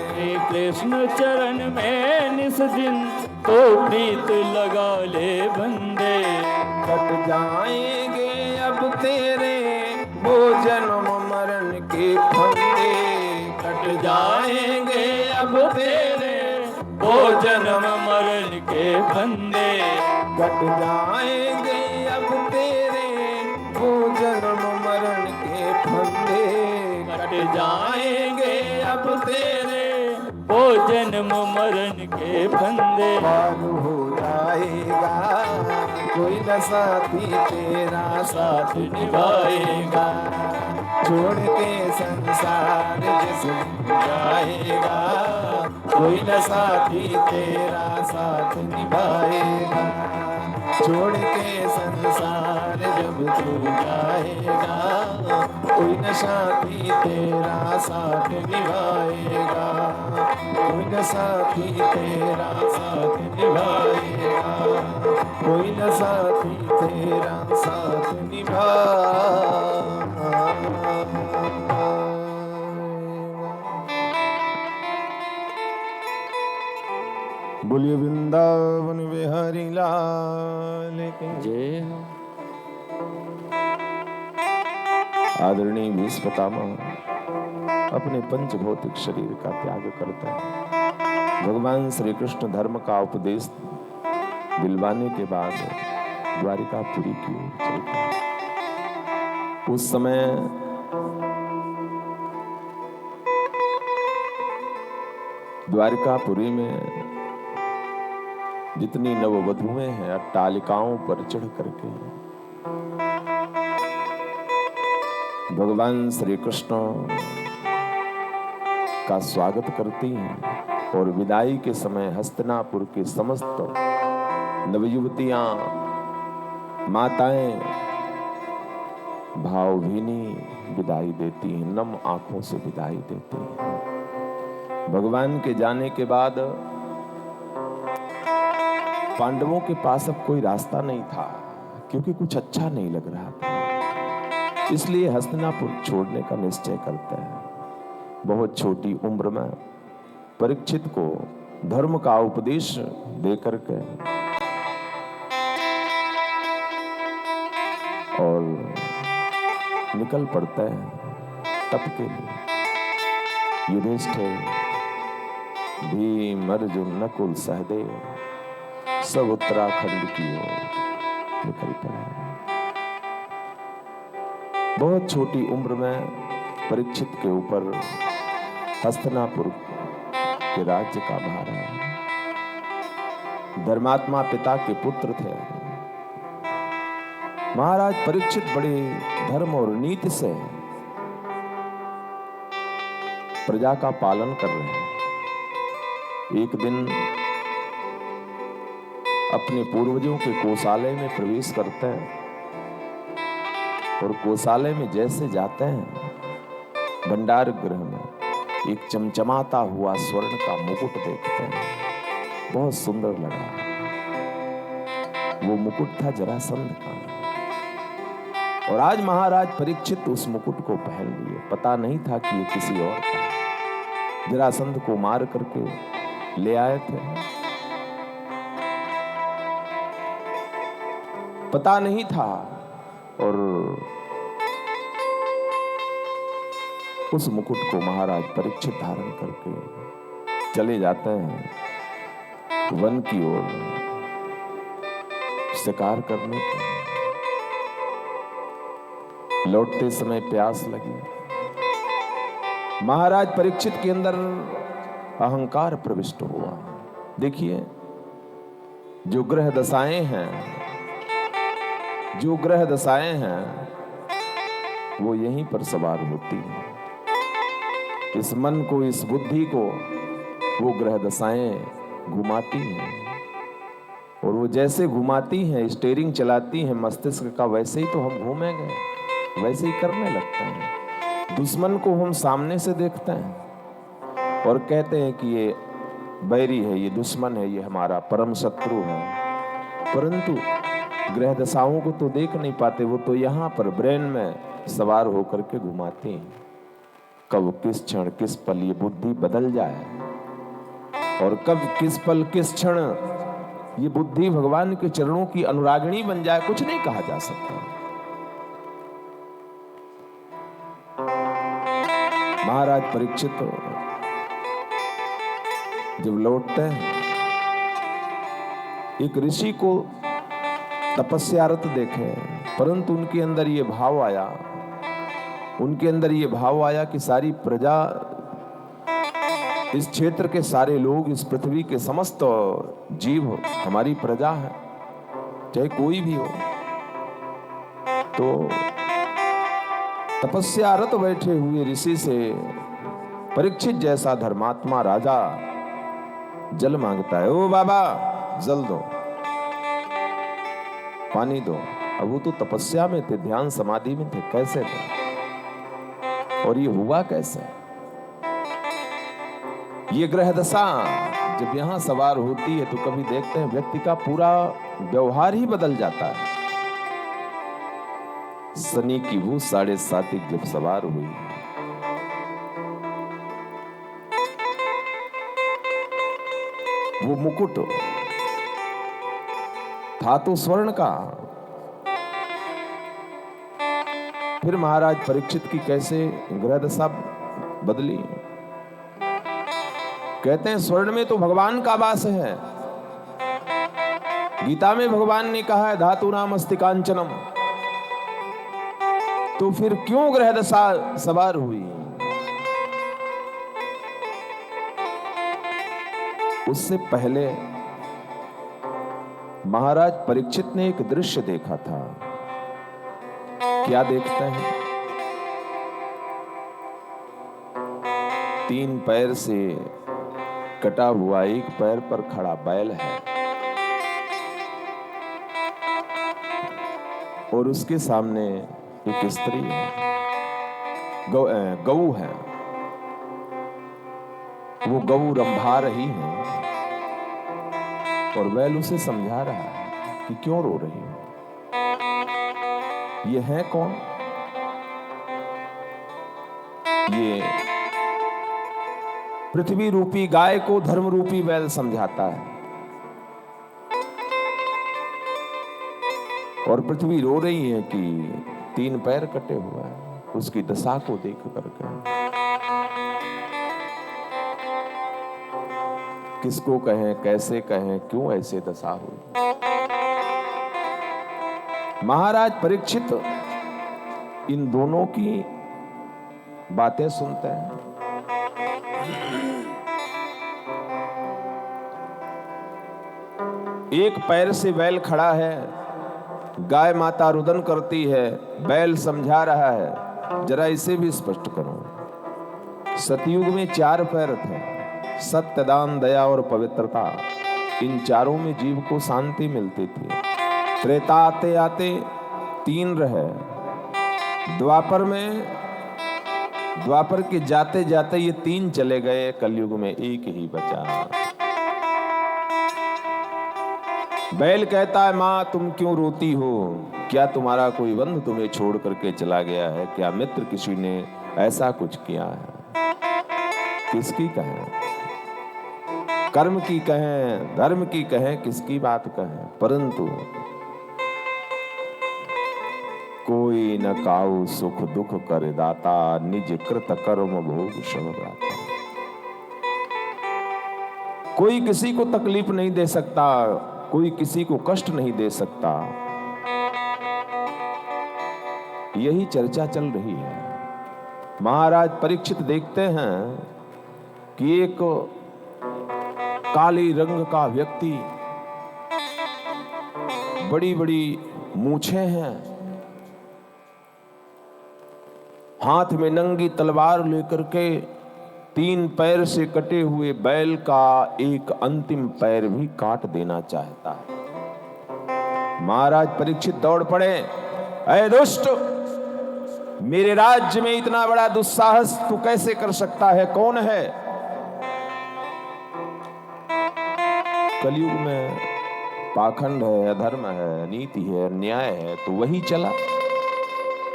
श्री कृष्ण चरण में निस दिन तो प्रीत लगा ले बंदे। कट जाएंगे अब तेरे वो जन्म मरण के फंदे। कट जाएंगे अब तेरे वो जन्म मरण के फंदे। कट जाएंगे अब तेरे वो जन्म मरण के फंदे। कट जाएंगे अब तेरे वो जन्म मरण के फंदे। पार हो जाएगा कोई न साथी तेरा साथ निभाएगा। छोड़ के संसार जिसम जाएगा कोई न साथी तेरा साथ निभाएगा। छोड़ के संसार जब तू जाएगा कोई न साथी तेरा साथ निभाएगा। कोई न साथी तेरा साथ निभाएगा। कोई न साथी तेरा साथ निभाएगा। बोलिए वृंदावन बिहारी लाल की जय हो। आदरणीय भीष्म पितामह अपने पंचभौतिक शरीर का त्याग करता है। भगवान श्री कृष्ण धर्म का उपदेश दिलवाने के बाद द्वारिकापुरी की ओर चलता है। उस समय द्वारिकापुरी में जितनी नववधुएं हैं अट्टालिकाओं पर चढ़ करके भगवान श्री कृष्ण का स्वागत करती हैं और विदाई के समय हस्तिनापुर के समस्त नवयुवतियां माताएं भावभीनी विदाई देती हैं, नम आंखों से विदाई देती हैं। भगवान के जाने के बाद पांडवों के पास अब कोई रास्ता नहीं था क्योंकि कुछ अच्छा नहीं लग रहा था। इसलिए हस्तिनापुर छोड़ने का निश्चय करते हैं। बहुत छोटी उम्र में परीक्षित को धर्म का उपदेश देकर के और निकल पड़ते हैं तप के लिए। युधिष्ठिर, भीम, अर्जुन, नकुल, सहदेव सब उत्तराखंड की ओर निकल पड़े। बहुत छोटी उम्र में परीक्षित के ऊपर हस्तिनापुर के राज्य का भार है। धर्मात्मा पिता के पुत्र थे। महाराज परीक्षित बड़े धर्म और नीति से प्रजा का पालन कर रहे हैं। एक दिन अपने पूर्वजों के कोषालय में प्रवेश करते हैं और कोषालय में जैसे जाते हैं भंडार गृह में एक चमचमाता हुआ स्वर्ण का मुकुट देखते हैं। बहुत सुंदर लगा। वो मुकुट था जरासंध का और आज महाराज परीक्षित उस मुकुट को पहन लिए। पता नहीं था कि ये किसी और का। जरासंध को मार करके ले आए थे। पता नहीं था और उस मुकुट को महाराज परीक्षित धारण करके चले जाते हैं वन की ओर शिकार करने के। लौटते समय प्यास लगी। महाराज परीक्षित के अंदर अहंकार प्रविष्ट हुआ। देखिए जो ग्रह दशाएं हैं वो यहीं पर सवार होती हैं। इस मन को, इस बुद्धि को वो ग्रह दशाएं घुमाती हैं और वो जैसे घुमाती हैं, स्टीयरिंग चलाती हैं मस्तिष्क का, वैसे ही तो हम घूमेंगे, वैसे ही करने लगते हैं। दुश्मन को हम सामने से देखते हैं और कहते हैं कि ये बैरी है, ये दुश्मन है, ये हमारा परम शत्रु है। परंतु ग्रह दशाओं को तो देख नहीं पाते, वो तो यहाँ पर ब्रेन में सवार होकर के घुमाते हैं। कब किस क्षण किस पल ये बुद्धि बदल जाए और कब किस पल किस क्षण ये बुद्धि भगवान के चरणों की अनुरागिणी बन जाए, कुछ नहीं कहा जा सकता। महाराज परीक्षित जब लौटते हैं, एक ऋषि को तपस्यारत देखे, परंतु उनके अंदर ये भाव आया कि सारी प्रजा, इस क्षेत्र के सारे लोग, इस पृथ्वी के समस्त जीव हमारी प्रजा है, चाहे कोई भी हो। तो तपस्यारत बैठे हुए ऋषि से परीक्षित जैसा धर्मात्मा राजा जल मांगता है। ओ बाबा, जल दो, पानी दो। अब वो तो तपस्या में थे, ध्यान समाधि में थे, कैसे थे और ये हुआ कैसे? ये ग्रह दशा जब यहां सवार होती है तो कभी देखते हैं व्यक्ति का पूरा व्यवहार ही बदल जाता है। शनि की वो 7.5 जब सवार हुई, वो मुकुट था तो स्वर्ण का। फिर महाराज परीक्षित की कैसे ग्रह दशा बदली। कहते हैं स्वर्ण में तो भगवान का वास है। गीता में भगवान ने कहा है धातुनाम अस्ति कांचनम। तो फिर क्यों ग्रह दशा सवार हुई? उससे पहले महाराज परीक्षित ने एक दृश्य देखा था। क्या देखते हैं? 3 पैर से कटा हुआ, एक पैर पर खड़ा बैल है और उसके सामने एक स्त्री है, गऊ है। वो गऊ रंभा रही है और बैल उसे समझा रहा है कि क्यों रो रही है। ये है कौन? ये पृथ्वी रूपी गाय को धर्म रूपी बैल समझाता है और पृथ्वी रो रही है कि 3 पैर कटे हुआ है। उसकी दशा को देख करके किसको कहें, कैसे कहें, क्यों ऐसे दशा हुई। महाराज परीक्षित इन दोनों की बातें सुनते हैं। एक पैर से बैल खड़ा है, गाय माता रुदन करती है, बैल समझा रहा है। जरा इसे भी स्पष्ट करो। सतयुग में 4 पैर थे, सत्य, दान, दया और पवित्रता। इन चारों में जीव को शांति मिलती थी। त्रेता आते आते 3 रहे। द्वापर के जाते जाते ये 3 चले गए। कलयुग में एक ही बचा। बैल कहता है, माँ तुम क्यों रोती हो? क्या तुम्हारा कोई बंधु तुम्हें छोड़ करके चला गया है? क्या मित्र किसी ने ऐसा कुछ किया है? किसकी कहें, कर्म की कहें, धर्म की कहें, किसकी बात कहें? परंतु कोई न काऊ सुख दुख कर दाता, निज कृत कर्म भोग सब दाता। कोई किसी को तकलीफ नहीं दे सकता, कोई किसी को कष्ट नहीं दे सकता। यही चर्चा चल रही है। महाराज परीक्षित देखते हैं कि एक काली रंग का व्यक्ति, बड़ी बड़ी मूछें हैं, हाथ में नंगी तलवार लेकर के 3 पैर से कटे हुए बैल का एक अंतिम पैर भी काट देना चाहता है। महाराज परीक्षित दौड़ पड़े। ऐ दुष्ट, मेरे राज्य में इतना बड़ा दुस्साहस तू कैसे कर सकता है? कौन है? कलयुग में पाखंड है, अधर्म है, अनीति है, अन्याय है, तो वही चला।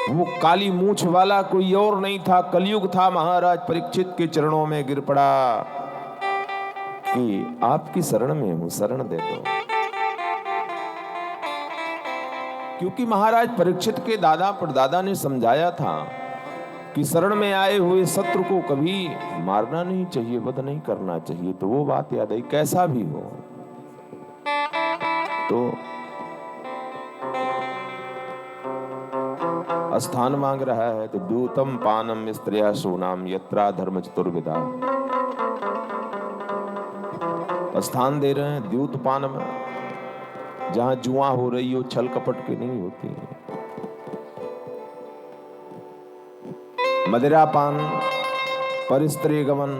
वो काली मूछ वाला कोई और नहीं था, कलयुग था। महाराज परीक्षित के चरणों में गिर पड़ा कि आपकी शरण में हूं, शरण दे दो। क्योंकि महाराज परीक्षित के दादा परदादा ने समझाया था कि शरण में आए हुए शत्रु को कभी मारना नहीं चाहिए, वध नहीं करना चाहिए। तो वो बात याद आई, कैसा भी हो। तो स्थान मांग रहा है तो दूतम पानम स्त्रिया सोनाम यत्रा धर्म चतुर्विदा, स्थान दे रहे हैं द्यूत पान में, जहां जुआ हो रही हो, छल कपट की नहीं होती। मदिरा पान, परिस्त्री गमन,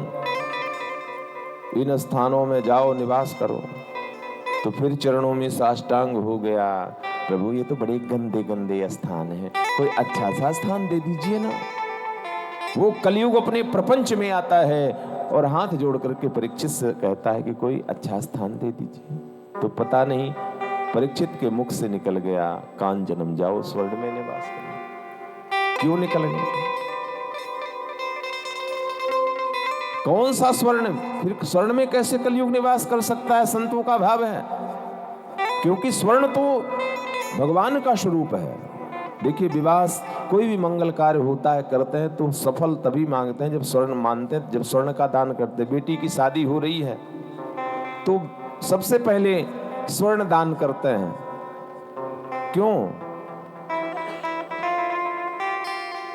इन स्थानों में जाओ, निवास करो। तो फिर चरणों में साष्टांग हो गया, प्रभु ये तो बड़े गंदे गंदे स्थान हैं, कोई अच्छा सा स्थान दे दीजिए ना। वो कलयुग अपने प्रपंच में आता है और हाथ जोड़ करके परीक्षित से कहता है कि कोई अच्छा स्थान दे दीजिए। तो पता नहीं परीक्षित के मुख से निकल गया, कान जन्म जाओ स्वर्ग में निवास करना। क्यों निकल गया? कौन सा स्वर्ण? फिर स्वर्ण में कैसे कलयुग निवास कर सकता है? संतों का भाव है, क्योंकि स्वर्ण तो भगवान का स्वरूप है। देखिए, विवाह कोई भी मंगल कार्य होता है, करते हैं तो सफल तभी मांगते हैं जब स्वर्ण मानते हैं, जब स्वर्ण का दान करते हैं। बेटी की शादी हो रही है तो सबसे पहले स्वर्ण दान करते हैं। क्यों?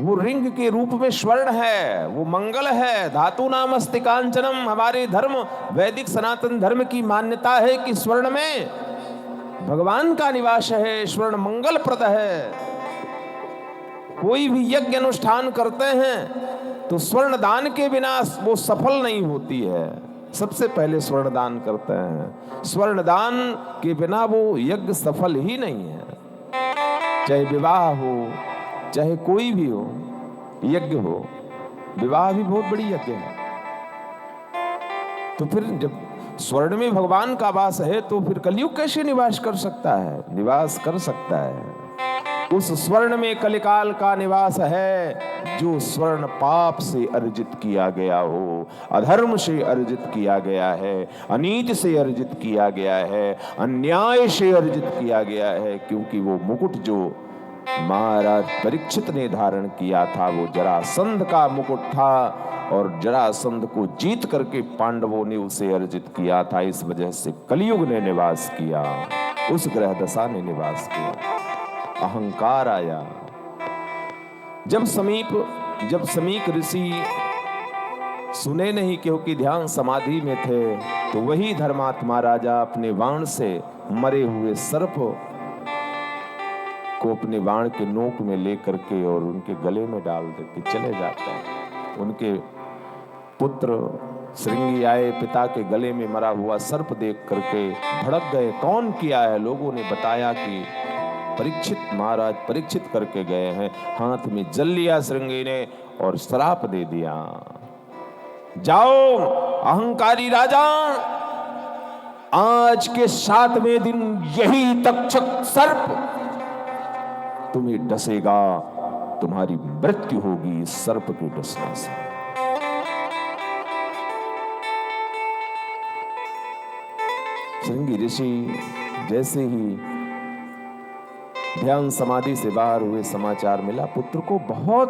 वो रिंग के रूप में स्वर्ण है, वो मंगल है। धातु नाम अस्ति कांचनम। हमारे धर्म, वैदिक सनातन धर्म की मान्यता है कि स्वर्ण में भगवान का निवास है, स्वर्ण मंगल प्रद है। कोई भी यज्ञ अनुष्ठान करते हैं तो स्वर्ण दान के बिना वो सफल नहीं होती है। सबसे पहले स्वर्ण दान करते हैं। स्वर्ण दान के बिना वो यज्ञ सफल ही नहीं है। चाहे विवाह हो, चाहे कोई भी हो, यज्ञ हो। विवाह भी बहुत बड़ी यज्ञ है। तो फिर जब स्वर्ण में भगवान का वास है तो फिर कलयुग कैसे निवास कर सकता है? निवास कर सकता है। उस स्वर्ण में कलिकाल का निवास है, जो स्वर्ण पाप से अर्जित किया गया हो, अधर्म से अर्जित किया गया है, अनीति से अर्जित किया गया है, अन्याय से अर्जित किया गया है। क्योंकि वो मुकुट जो महाराज परीक्षित ने धारण किया था वो जरासंध का मुकुट था, और जरासंध को जीत करके पांडवों ने उसे अर्जित किया था। इस वजह से कलयुग ने निवास किया, उस ग्रह दशा ने निवास किया। अहंकार आया। जब समीक ऋषि सुने नहीं, क्योंकि ध्यान समाधि में थे, तो वही धर्मात्मा राजा अपने बाण से मरे हुए सर्प को अपने बाण के नोक में लेकर के और उनके गले में डाल देके चले जाता है। उनके पुत्र श्रृंगी आए, पिता के गले में मरा हुआ सर्प देख करके भड़क गए। कौन किया है? लोगों ने बताया कि परीक्षित, महाराज परीक्षित करके गए हैं। हाथ में जल लिया श्रृंगी ने और श्राप दे दिया, जाओ अहंकारी राजा, आज के 7वें दिन यही तक्षक सर्प तुम्हें डसेगा, तुम्हारी मृत्यु होगी इस सर्प के डसने से। श्रृंगी ऋषि जैसे ही ध्यान समाधि से बाहर हुए, समाचार मिला, पुत्र को बहुत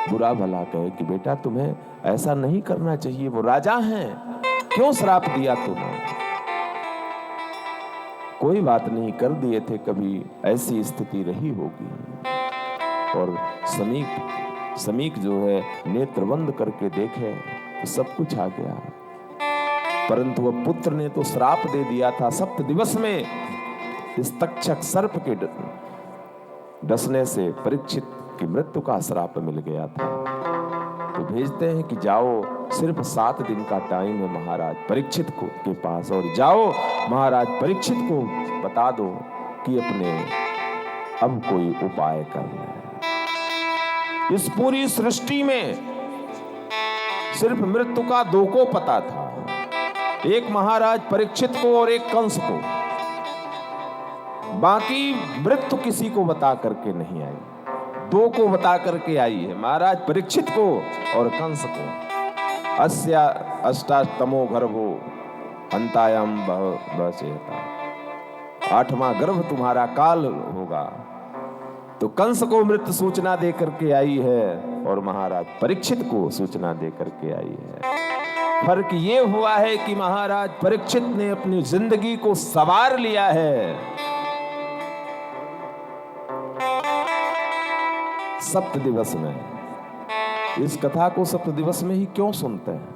बुरा भला कहे कि बेटा तुम्हें ऐसा नहीं करना चाहिए, वो राजा हैं, क्यों श्राप दिया तुम्हें? कोई बात नहीं, कर दिए थे, कभी ऐसी स्थिति रही होगी। और समीक जो है नेत्र बंद करके देखे तो सब कुछ आ गया। परंतु वह पुत्र ने तो श्राप दे दिया था। 7 दिवस में इस तक्षक सर्प के डसने से परीक्षित की मृत्यु का श्राप मिल गया था। तो भेजते हैं कि जाओ, सिर्फ 7 दिन का टाइम है महाराज परीक्षित को के पास, और जाओ महाराज परीक्षित को बता दो कि अपने अब कोई उपाय करना है। इस पूरी सृष्टि में सिर्फ मृत्यु का 2 को पता था, एक महाराज परीक्षित को और एक कंस को। बाकी मृत्यु किसी को बता करके नहीं आई, दो को बता करके आई है, महाराज परीक्षित को और कंस को। अस्या अष्टातमो गर्भो अंतायाम बचेता, 8वां गर्भ तुम्हारा काल होगा। तो कंस को मृत्यु सूचना दे करके आई है और महाराज परीक्षित को सूचना दे करके आई है। फर्क ये हुआ है कि महाराज परीक्षित ने अपनी जिंदगी को संवार लिया है। सप्त दिवस में, इस कथा को सप्त दिवस में ही क्यों सुनते हैं?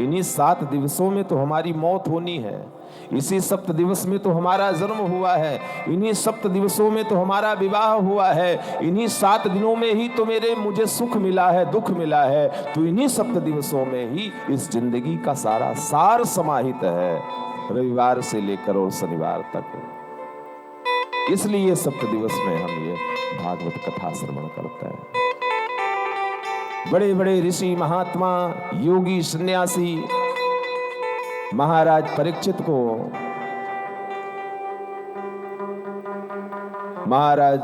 इन्हीं 7 दिवसों में तो हमारी मौत होनी है, इसी सप्त दिवस में तो हमारा जन्म हुआ है, इन्हीं सप्त दिवसों में तो हमारा विवाह हुआ है, इन्हीं 7 दिनों में ही तो मुझे सुख मिला है, दुख मिला है। तो इन्हीं सप्त दिवसों में ही इस जिंदगी का सारा सार समाहित है, रविवार से लेकर और शनिवार तक। इसलिए सप्त दिवस में हम ये भागवत कथा श्रवण करते हैं। बड़े बड़े ऋषि, महात्मा, योगी, सन्यासी महाराज परीक्षित को महाराज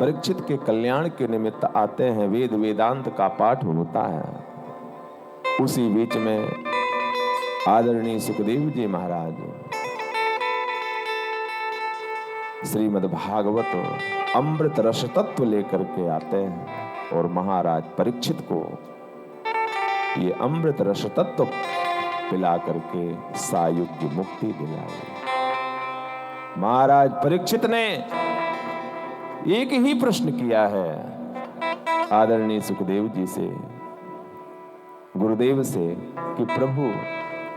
परीक्षित के कल्याण के निमित्त आते हैं। वेद वेदांत का पाठ होता है। उसी बीच में आदरणीय सुखदेव जी महाराज श्रीमद् भागवत अमृत रस तत्व लेकर के आते हैं और महाराज परीक्षित को ये अमृत रस तत्व पिला करके सायुज्य मुक्ति दिलाई। महाराज परीक्षित ने एक ही प्रश्न किया है आदरणीय सुखदेव जी से, गुरुदेव से, कि प्रभु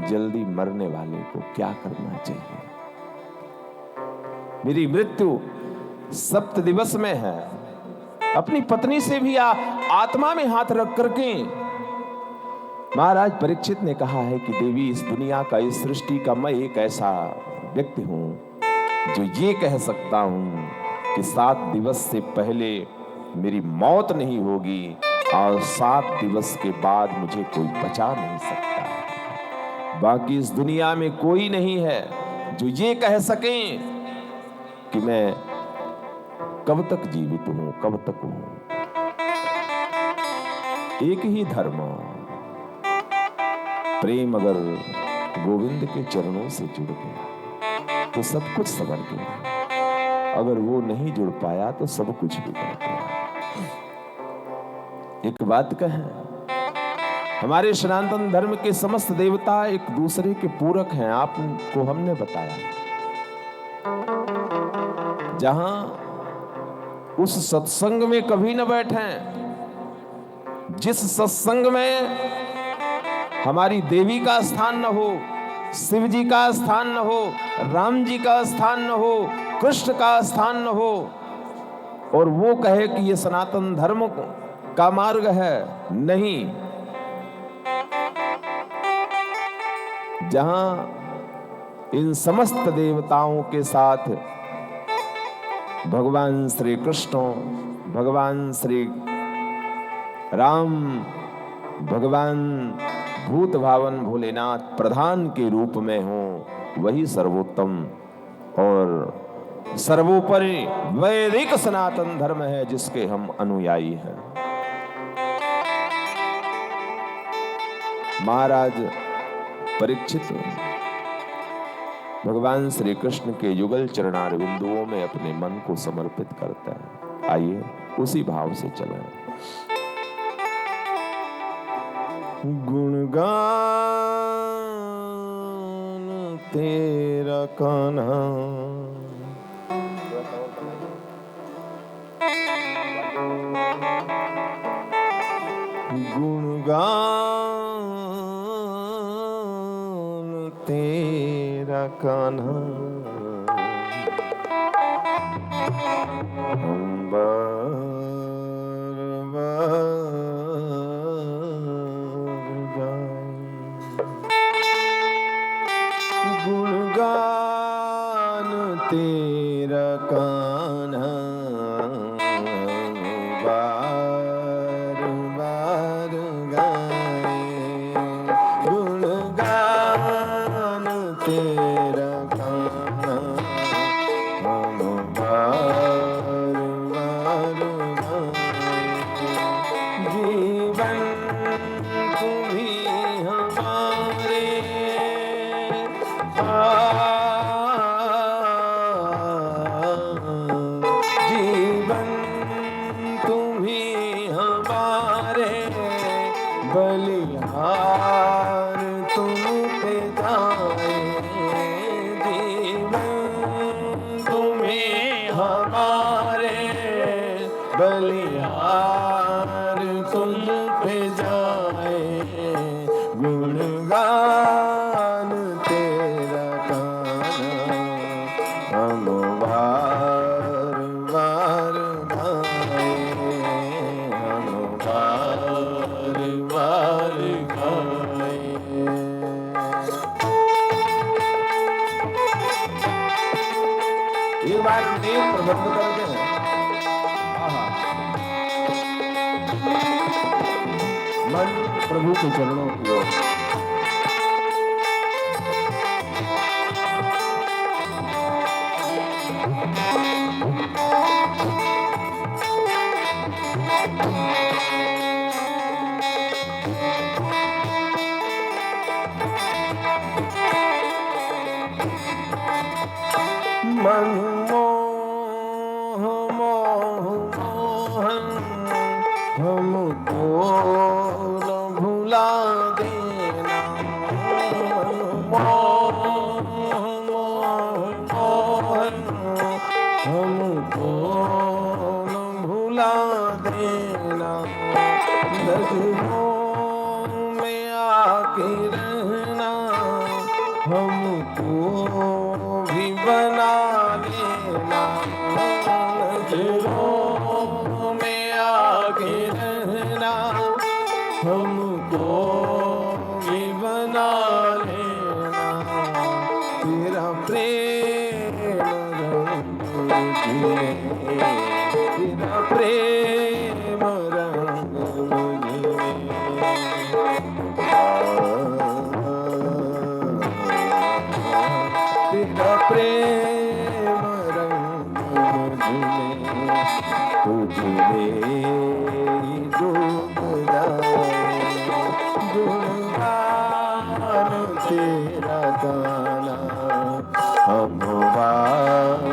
जल्दी मरने वाले को क्या करना चाहिए? मेरी मृत्यु सप्त दिवस में है। अपनी पत्नी से भी आत्मा में हाथ रख करके महाराज परीक्षित ने कहा है कि देवी, इस दुनिया का, इस सृष्टि का मैं एक ऐसा व्यक्ति हूं जो ये कह सकता हूं कि 7 दिवस से पहले मेरी मौत नहीं होगी और 7 दिवस के बाद मुझे कोई बचा नहीं सकता। बाकी इस दुनिया में कोई नहीं है जो ये कह सके कि मैं कब तक जीवित हूं, कब तक हूं। एक ही धर्म, प्रेम अगर गोविंद के चरणों से जुड़ गया तो सब कुछ संवर गया, अगर वो नहीं जुड़ पाया तो सब कुछ बिगड़ गया। एक बात कहें, हमारे सनातन धर्म के समस्त देवता एक दूसरे के पूरक हैं। आपको हमने बताया, जहां उस सत्संग में कभी न बैठे, जिस सत्संग में हमारी देवी का स्थान न हो, शिव जी का स्थान न हो, राम जी का स्थान न हो, कृष्ण का स्थान न हो, और वो कहे कि ये सनातन धर्म का मार्ग है, नहीं। जहां इन समस्त देवताओं के साथ भगवान श्री कृष्ण, भगवान श्री राम, भगवान भूत भावन भोलेनाथ प्रधान के रूप में हो, वही सर्वोत्तम और सर्वोपरि वैदिक सनातन धर्म है जिसके हम अनुयायी हैं। महाराज परीक्षित भगवान श्री कृष्ण के युगल चरणार बिंदुओं में अपने मन को समर्पित करता है। आइए उसी भाव से चलें। गुणगान तेरा कान्हा, गुणगान तेरा कान्हा, गुणगान तेरा कान्हा, बार बार गाए। गुणगान बलिहार तुम पे जाए, जीवन तुम्हें हमारे बलिहार तुम पे जाए, गुणगान तेरा गाना हम बार बार गाए, हम बार बार गाए। एक बार नेत्र बंद करके मन प्रभु के चरणों की ओर। मनमोह मोह मोहन हमको न भुला देना, मनमोह मोह मोहन हमको न भुला देना, नजरों में आके रहना हमको भी बना लेना, नजरों में आके रहना हमको भी बना लेना, तेरा प्रेम रंग मुझे, तेरा प्रेम रंग मुझे, तेरा प्रेम रंग मुझे, तुझे डूब जाए, गुणगान तेरा गाना हम बार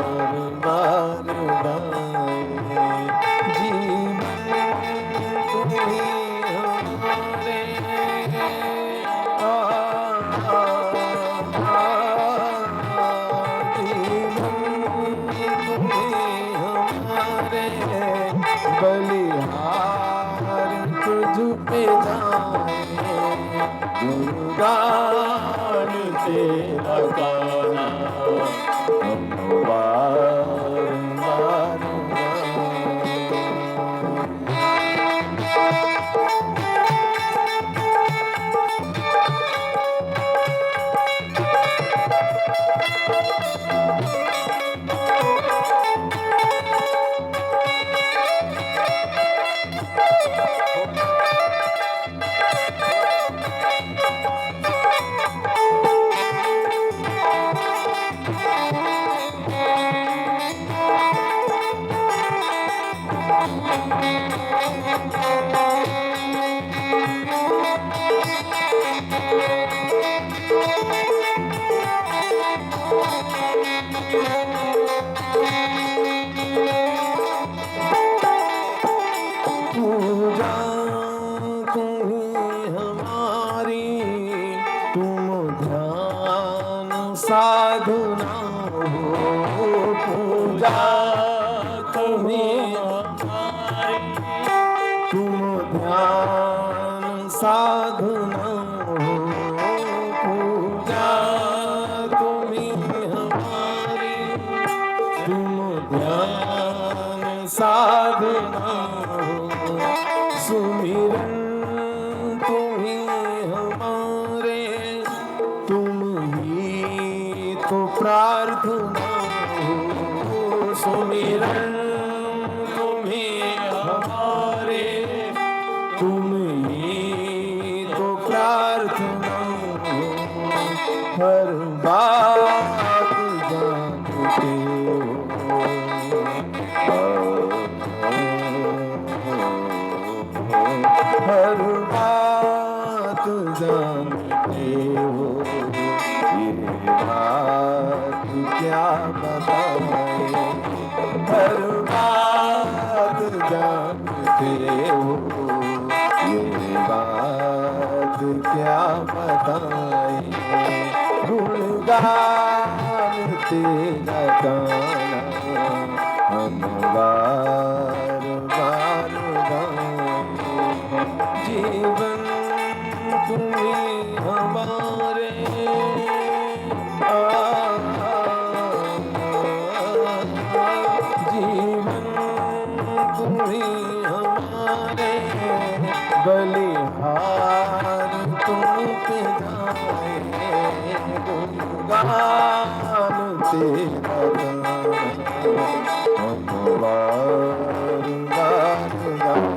बार गाए, जीवन तुम्हीं हमारे बलिहार तुझ पे जाए, गुणगान तेरा गाना हम बार बार पूजा तुम्हीं हमारी, तुम ध्यान साधना हो, पूजा तुम्हीं हमारी, तुम ध्यान साधना हो, पूजा तुम्हीं हमारी, तुम ध्यान साधना हो, सुमिरन तुम्हीं हमारे, तुम ही तो प्रार्थना हो, सुमिरन तुम्हीं हमारे, तुम ही तो प्रार्थना हो, हर बात जानते हो, हर बात जानते हो, ये बात क्या बताए, हर बात जानते हो, ये बात क्या बताएं, गुणगान तेरा गाना हम बार बार गाएं। जीवन तुम्हीं हमारे जीवन तुम्हीं हमारे बलिहार तुम पे जाए, गुणगान तेरा गाना हम बार बार गाएं।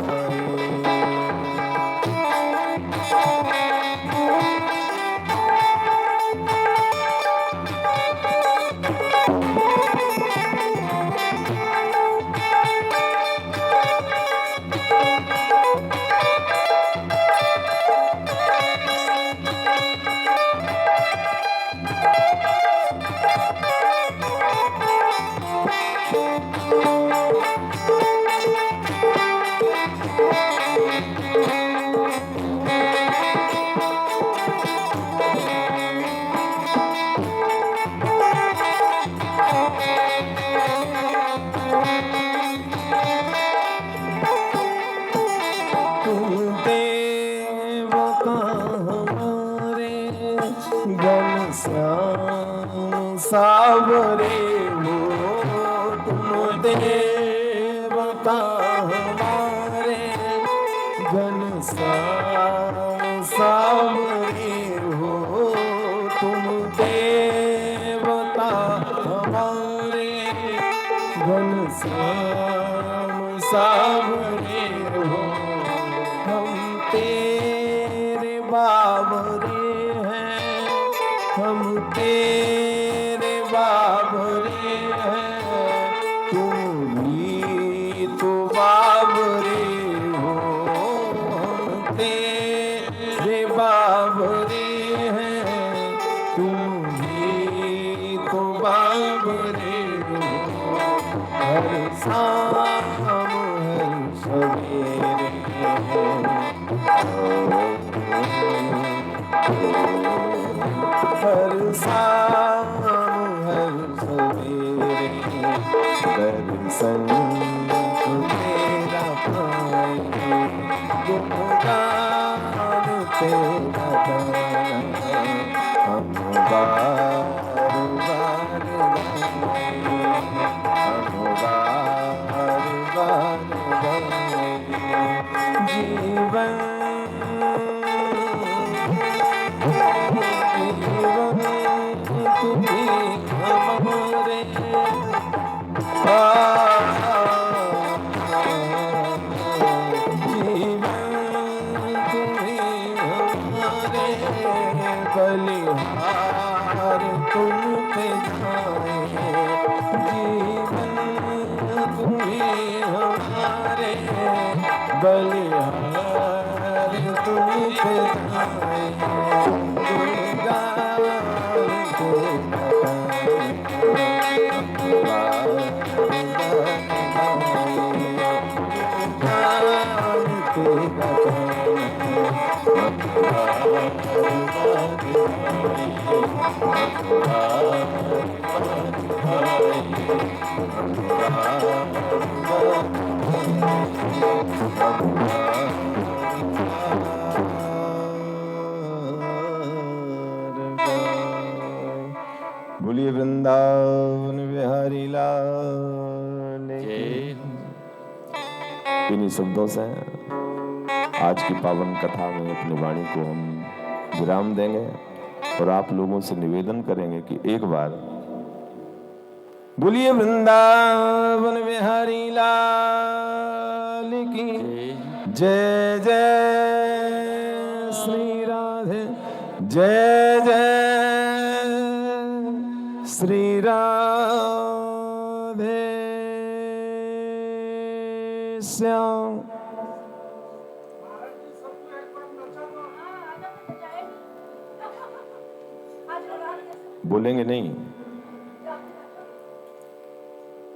सावरे हो तुम देवता हमारे, घनश्याम सावरे हो तुम देवता हमारे, घनश्याम सावरे हो हम तेरे बाबरे हैं, हम तेरे बाबरे हैं, तुम भी तो बाबरे हो, हम तेरे बाबरे हैं, तुम भी तो बाबरे हो। हर शाम हर सवेरे हर शाम हर सवेरे दर्शन तेरा पाए, गुणगान तेरा गाना हम बार बार गाएं, हम बार बार गाएं। जीवन तुम्हीं हमारे जीवन तुम्हीं हमारे बलिहार तुम पे जाए, जीवन तुम्हीं हमारे बलिहार तुम पे जाए, बोलिए वृंदावन बिहारी लाल की। इन्हीं शब्दों से आज की पावन कथा में अपनी वाणी को हम विराम देंगे और आप लोगों से निवेदन करेंगे कि एक बार बोलिए वृंदावन बिहारी लाल की जय जय श्री राधे, जय जय श्री राधे श्याम। बोलेंगे नहीं,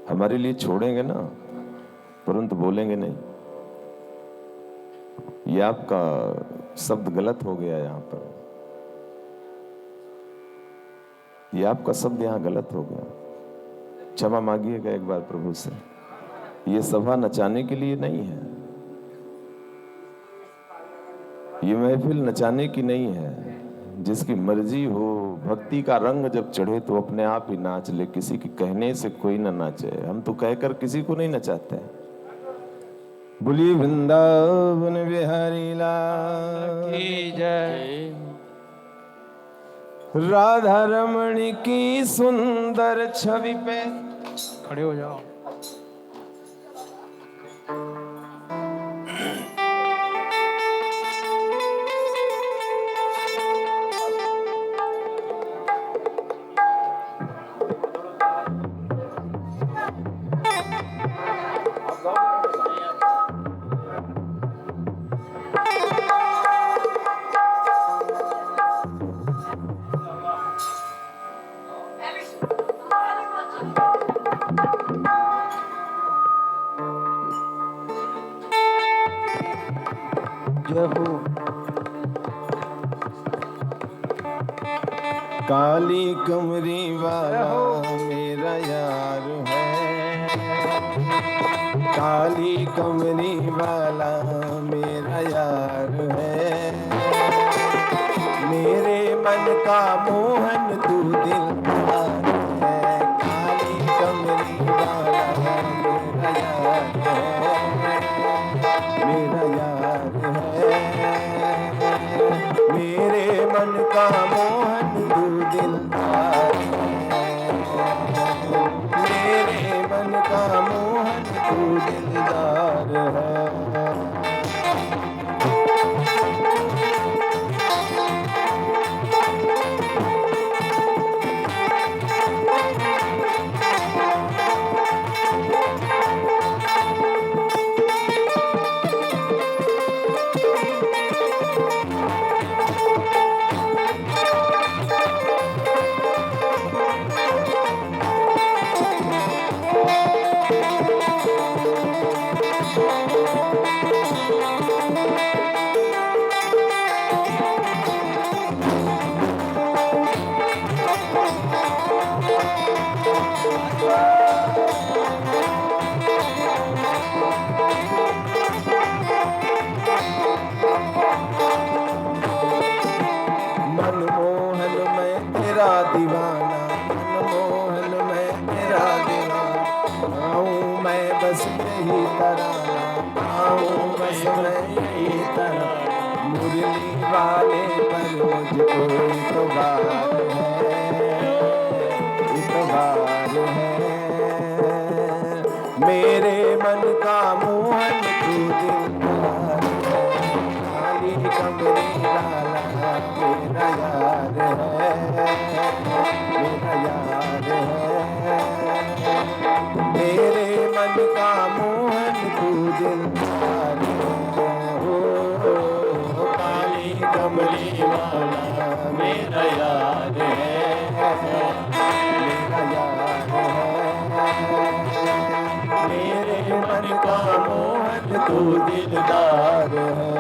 हमारे लिए छोड़ेंगे ना, परंतु बोलेंगे नहीं। ये आपका शब्द गलत हो गया यहाँ पर, ये आपका शब्द यहाँ गलत हो गया, क्षमा मांगिएगा एक बार प्रभु से। ये सभा नचाने के लिए नहीं है, ये महफिल नचाने की नहीं है। जिसकी मर्जी हो, भक्ति का रंग जब चढ़े तो अपने आप ही नाच ले, किसी के कहने से कोई ना नाचे। हम तो कहकर किसी को नहीं नचाते हैं। बोलिए वृंदावन बिहारी लाल की जय। राधा रमण की सुंदर छवि पे खड़े हो जाओ। काली कमरी वाला मेरा यार है, काली कमरी वाला मेरा यार है, मेरे मन का मोहन तू दिलदार है। काली कमरी वाला मेरा यार है, मेरा यार है, मेरे मन का मोहन तू दिलदार है, मेरे मन का मोहन तू दिलदार है। मनमोहन मैं तेरा दीवाना, मनमोहन मैं तेरा दीवाना, आऊं मैं बस यही तराना, आऊं बस मैं यही तराना, मुरली वाले पर मुझको इतबार है, इतबार है, मेरे मन का मोहन तू दिलदार है। काली कमरी वाला मेरा यार है, मेरा यार है, मेरे मन का मोहन तू दिलदार है। हो काली कमरी वाला मेरा यार है, मेरा यार है, मेरे मन का मोहन तू दिलदार है।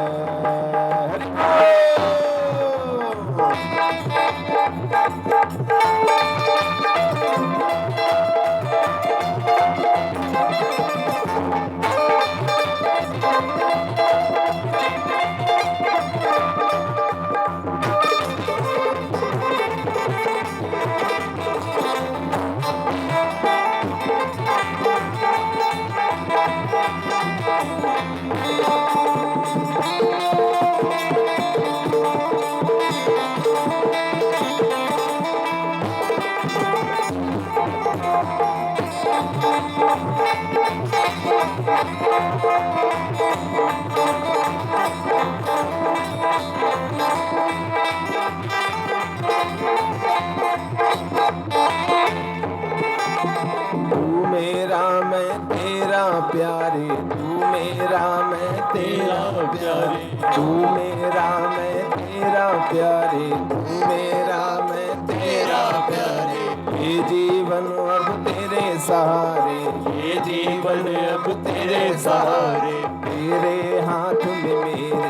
प्यारे तू मेरा मैं तेरा प्यारे, तू मेरा मैं तेरा प्यारे, तू मेरा मैं तेरा प्यारे, ये जीवन अब तेरे सहारे, ये जीवन अब तेरे सहारे, तेरे हाथ में मेरे,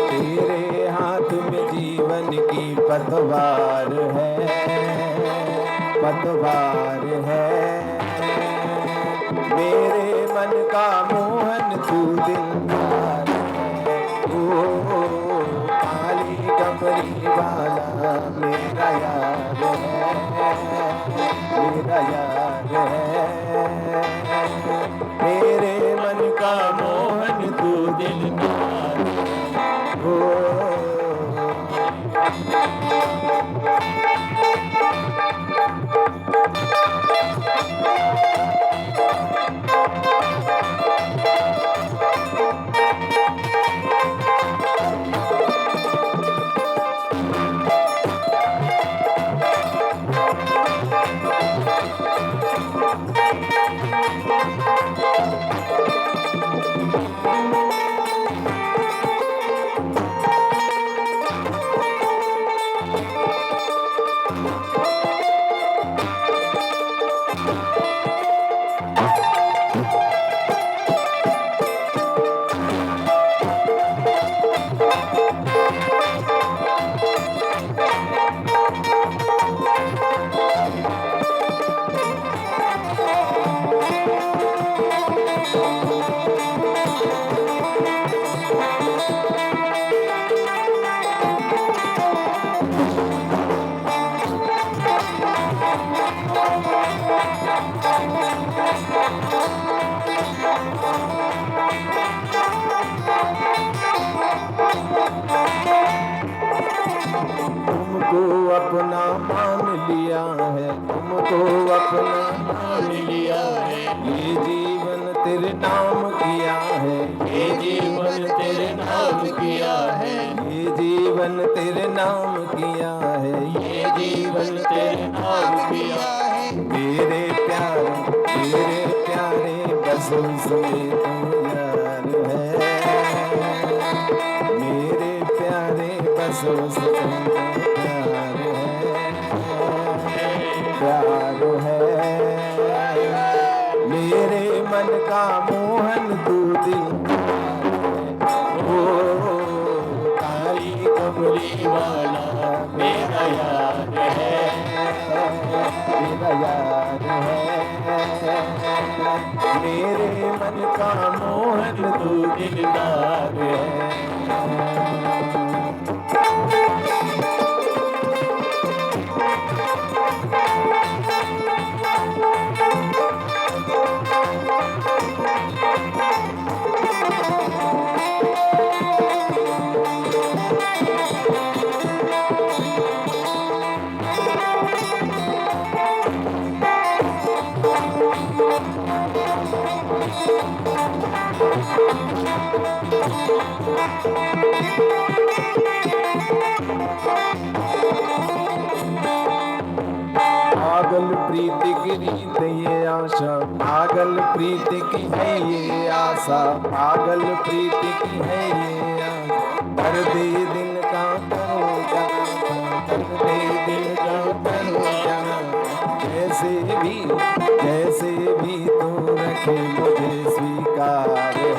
तेरे जीवन की पतवार है, पतवार है। मेरे मन का मोहन तू दिलदार है, ओ काली कमरी वाला मेरा यार है, मेरा यार है। मेरे मन का मोहन तू दिलदार हो। तुमको अपना मान लिया है, तुमको अपना मान लिया है। ये जीवन तेरे नाम किया है, ये जीवन तेरे नाम किया है, ये जीवन तेरे नाम किया है, ये जीवन तेरे नाम किया है। मेरे प्यारे बसों में तू यार है, मेरे प्यारे बसों से प्यार है, प्यार है। मेरे मन का मोहन तू दिलदार है, ओ काली कमली वाला मेरा यार है, मेरा यार है। मेरे मन का मोहन तू दिलदार है। पागल प्रीति की रीत ये आशा, पागल प्रीति की है ये आशा, पागल प्रीति की है ये आशा। कर दे दिल का करो जगा, कर दे दिल का करो जगा। जैसे भी तू रखे मुझे स्वीकार है,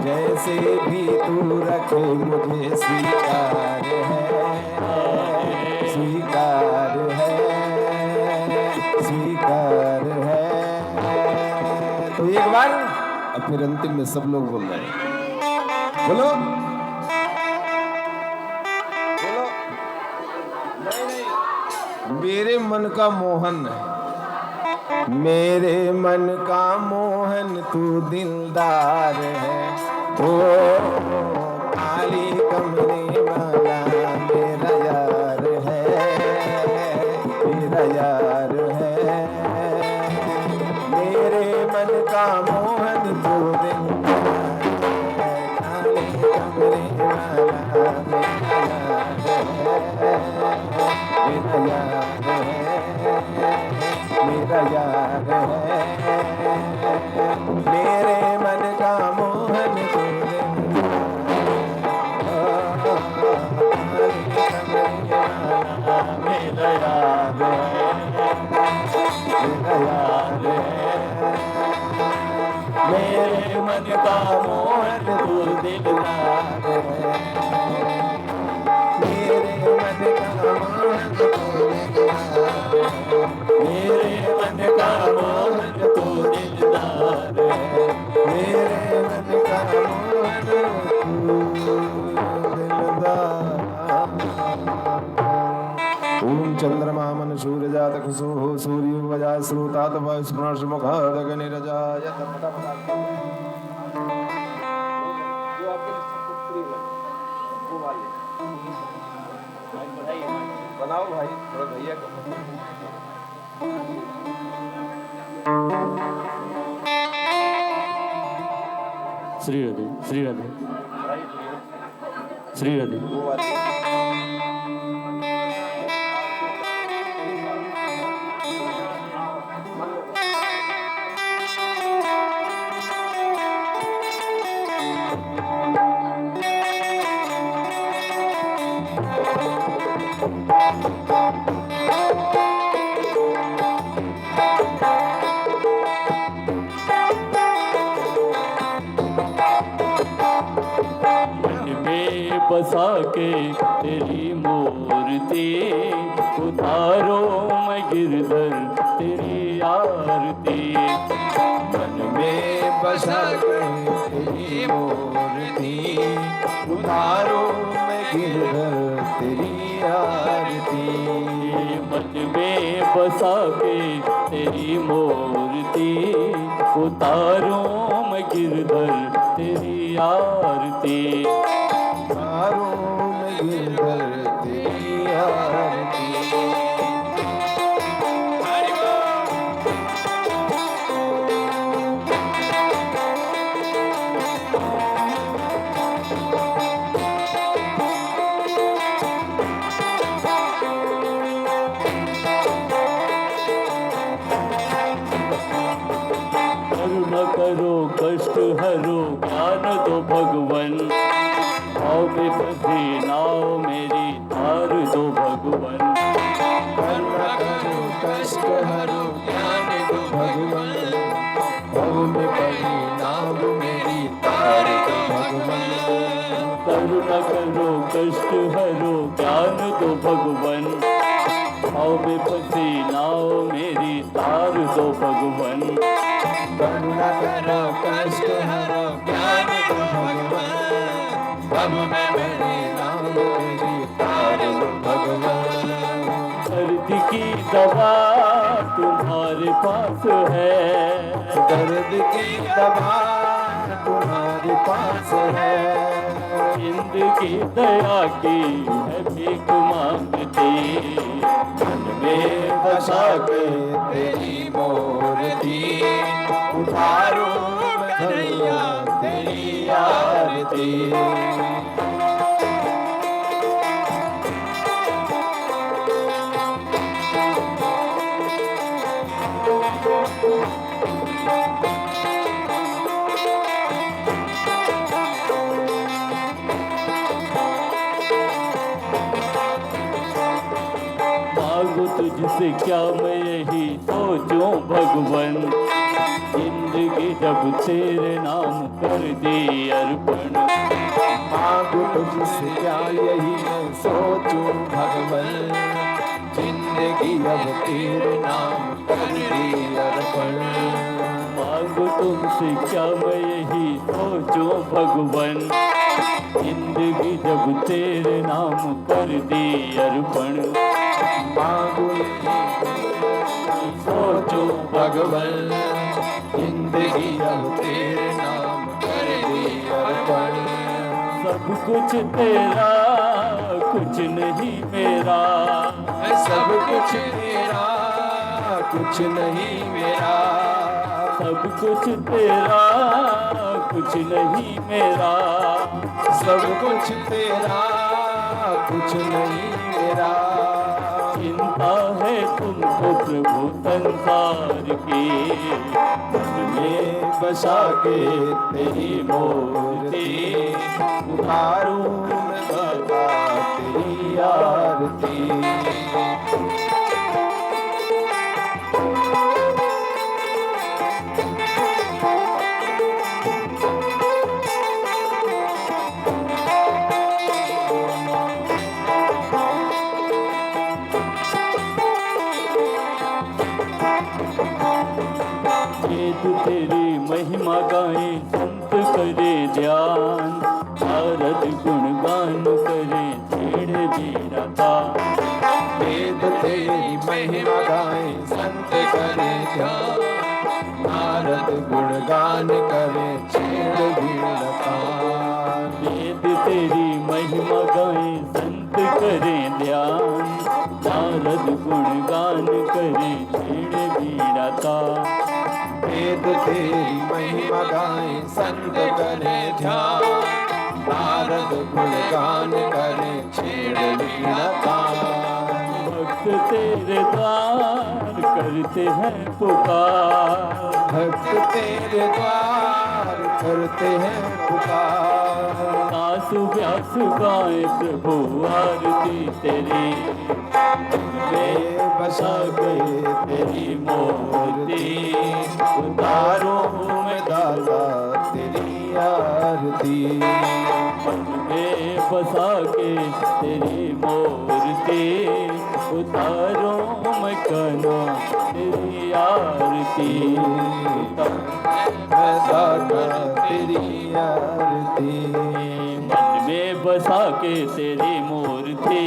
जैसे भी तू रखे मुझे स्वीकार है, स्वीकार है, स्वीकार है। तो एक बार अब फिर अंतिम में सब लोग बोल रहे हैं, बोलो बोलो। मेरे मन का मोहन है, मेरे मन का मोहन तू दिलदार है, ओ काली कमरे वाला मेरा यार है, मेरा यार है। मेरे मन का मोहन तू दिलदार है, काली कमरे वाला मेरा यार है, मेरा यार है। मेरे मन का मोहन तू दिलदार ओम चंद्रमा मन सूर्य जात खुशो हो सूर्य वजा श्रोता तव स्मरण मुखादग निरजाय जो आपके पुत्री है वो वाले बनाओ भाई थोड़ा भैया को श्री राधे श्री राधे श्री राधे। वो वाले बसा के तेरी मूर्ति उतारो मैं गिरधर तेरी आरती। मन में बसा के तेरी मूर्ति उतारो मैं गिरधर तेरी आरती। मन में बसा के तेरी मूर्ति उतारो मैं गिरधर तेरी आरती। उतारो मैं गिरधर तेरी आरती। करो कष्ट हरो ज्ञान दो भगवन। आओ में फंसी नाव मेरी तार दो भगवन। करुणा करो कष्ट हरो ज्ञान दो भगवन। भव में पड़ी नाव मेरी तार दो भगवन। करुणा करो कष्ट हरो ज्ञान दो भगवन। आओ में फंसी नाव मेरी तार दो भगवन। करुणा करो कष्ट हरो ज्ञान दो भगवन। भव में पड़ी नाव मेरी तार दो भगवन। दर्द की दवा तुम्हारे पास है। दर्द की दवा तुम्हारे पास है। जिंदगी दया की है भीख मांगती। मन में बसा के तेरी मूर्ति उतारो मैया तेरी आरती। मांगू तुझसे क्या मैं यही सोचूं भगवन। जिंदगी जब तेरे नाम कर दी अर्पण। मांगू तुझसे क्या यही मैं सोचूं भगवन। जिंदगी अब तेरे नाम कर दी अर्पण। मांगू तुमसे क्या मैं यही सोचूं भगवन। जिंदगी जब तेरे नाम कर दी अर्पण। मांगू सोचो भगवन। जिंदगी अब तेरे नाम कर दी अर्पण। सब कुछ तेरा कुछ नहीं मेरा। सब कुछ तेरा कुछ नहीं मेरा। सब कुछ तेरा कुछ नहीं मेरा। सब कुछ तेरा कुछ नहीं मेरा। चिंता है तुमको प्रभु संसार की। मन में बसा के तेरी मूर्ति उतारूं मैं बाबा तेरी आरती। तेरी महिमा गाए संत करे ध्यान। हर नारद गुणगान करे छेड़ बीड़ा था। वेद तेरी महिमा गाए संत करे ध्यान, नारद गुणगान करे छेड़ बीड़ता। वेद तेरी महिमा गाए संत करे ध्यान, नारद गुणगान करे छेड़ बीड़ा था। वेद तेरी महिमा गाए संत करे ध्यान, नारद गुणगान करे छेड़ बीड़ता। भक्त तेरे द्वार करते हैं पुकार, भक्त तेरे द्वार करते हैं पुकार। आंसू व्यास गाए प्रभु आरती तेरी, वे बसा गए तेरी मूर्ति, उतारो में दाता तेरी आरती। मन में बसा के तेरी मूर्ति, उतारो मैं कना तेरी आरती। मैं दाता तेरी आरती। मन में बसा के तेरी मूर्ति,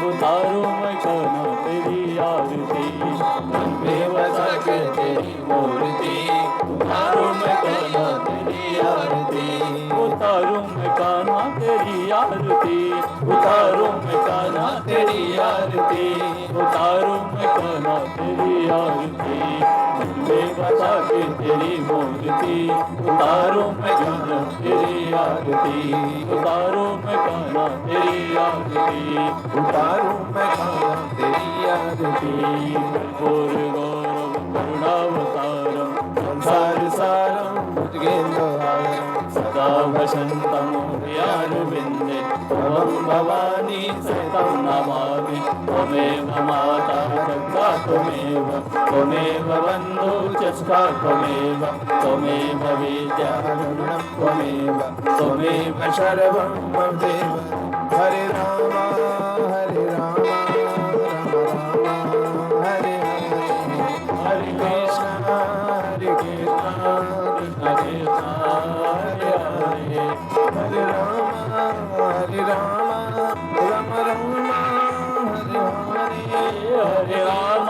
उतारो मैं कना तेरी आरती। मन में बसा के तेरी मूर्ति, उतारो मैं कना तेरी आरती। उतारो मैं कान्हा तेरी आरती, उतारो मैं कान्हा तेरी आरती, उतारो मैं कान्हा तेरी आरती। में बसा के तेरी मूर्ति, उतारो मैं कान्हा तेरी आरती, उतारो मैं कान्हा तेरी आरती, उतारो मैं कान्हा तेरी आरती। गौर गौरव करुणावतारम संसार सारम भुजगेन्द्रहारम, सदा वसन्तं हृदयारविन्दे, त्वं भवानी सहितं नमामि। त्वमेव माता जगता त्वमेव, त्वमेव बन्धु च सखा त्वमेव, त्वमेव विद्या गुणं त्वमेव, त्वमेव सर्वं मम देव। हरे राम हरे राम राम राम हरे हरे, हरे कृष्ण कृष्ण कृष्ण हरे हरे, हरे राम राम राम हरे हरे, हरे राम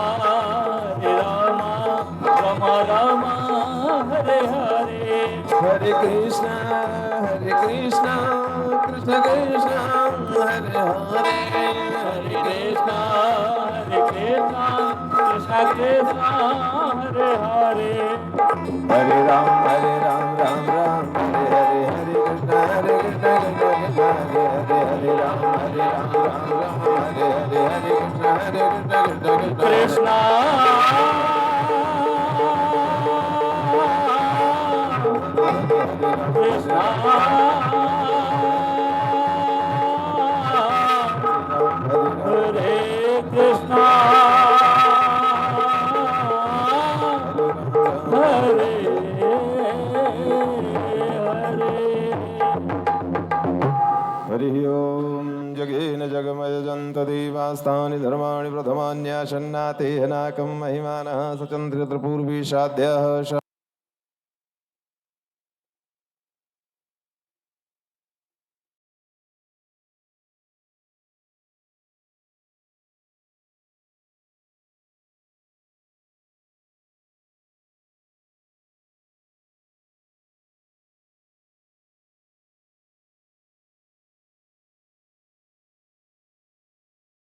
राम हरे हरे। हरे कृष्ण कृष्ण कृष्ण हरे हरे, हरे कृष्णा कृष्णा कृष्णा हरे हरे। हरे राम राम राम हरे हरे, हरे कृष्ण कृष्ण कृष्ण हरे हरे, हरे राम राम राम हरे हरे, हरे कृष्ण कृष्ण कृष्णा कृष्णा हरे कृष्णा हरे हरि ओम। जगेन जगमयजन्त देवास्तानि धर्माणि प्रथमान्याशन्नाते हनाकं महिमानः सचन्द्रपूर्वीशाद्यः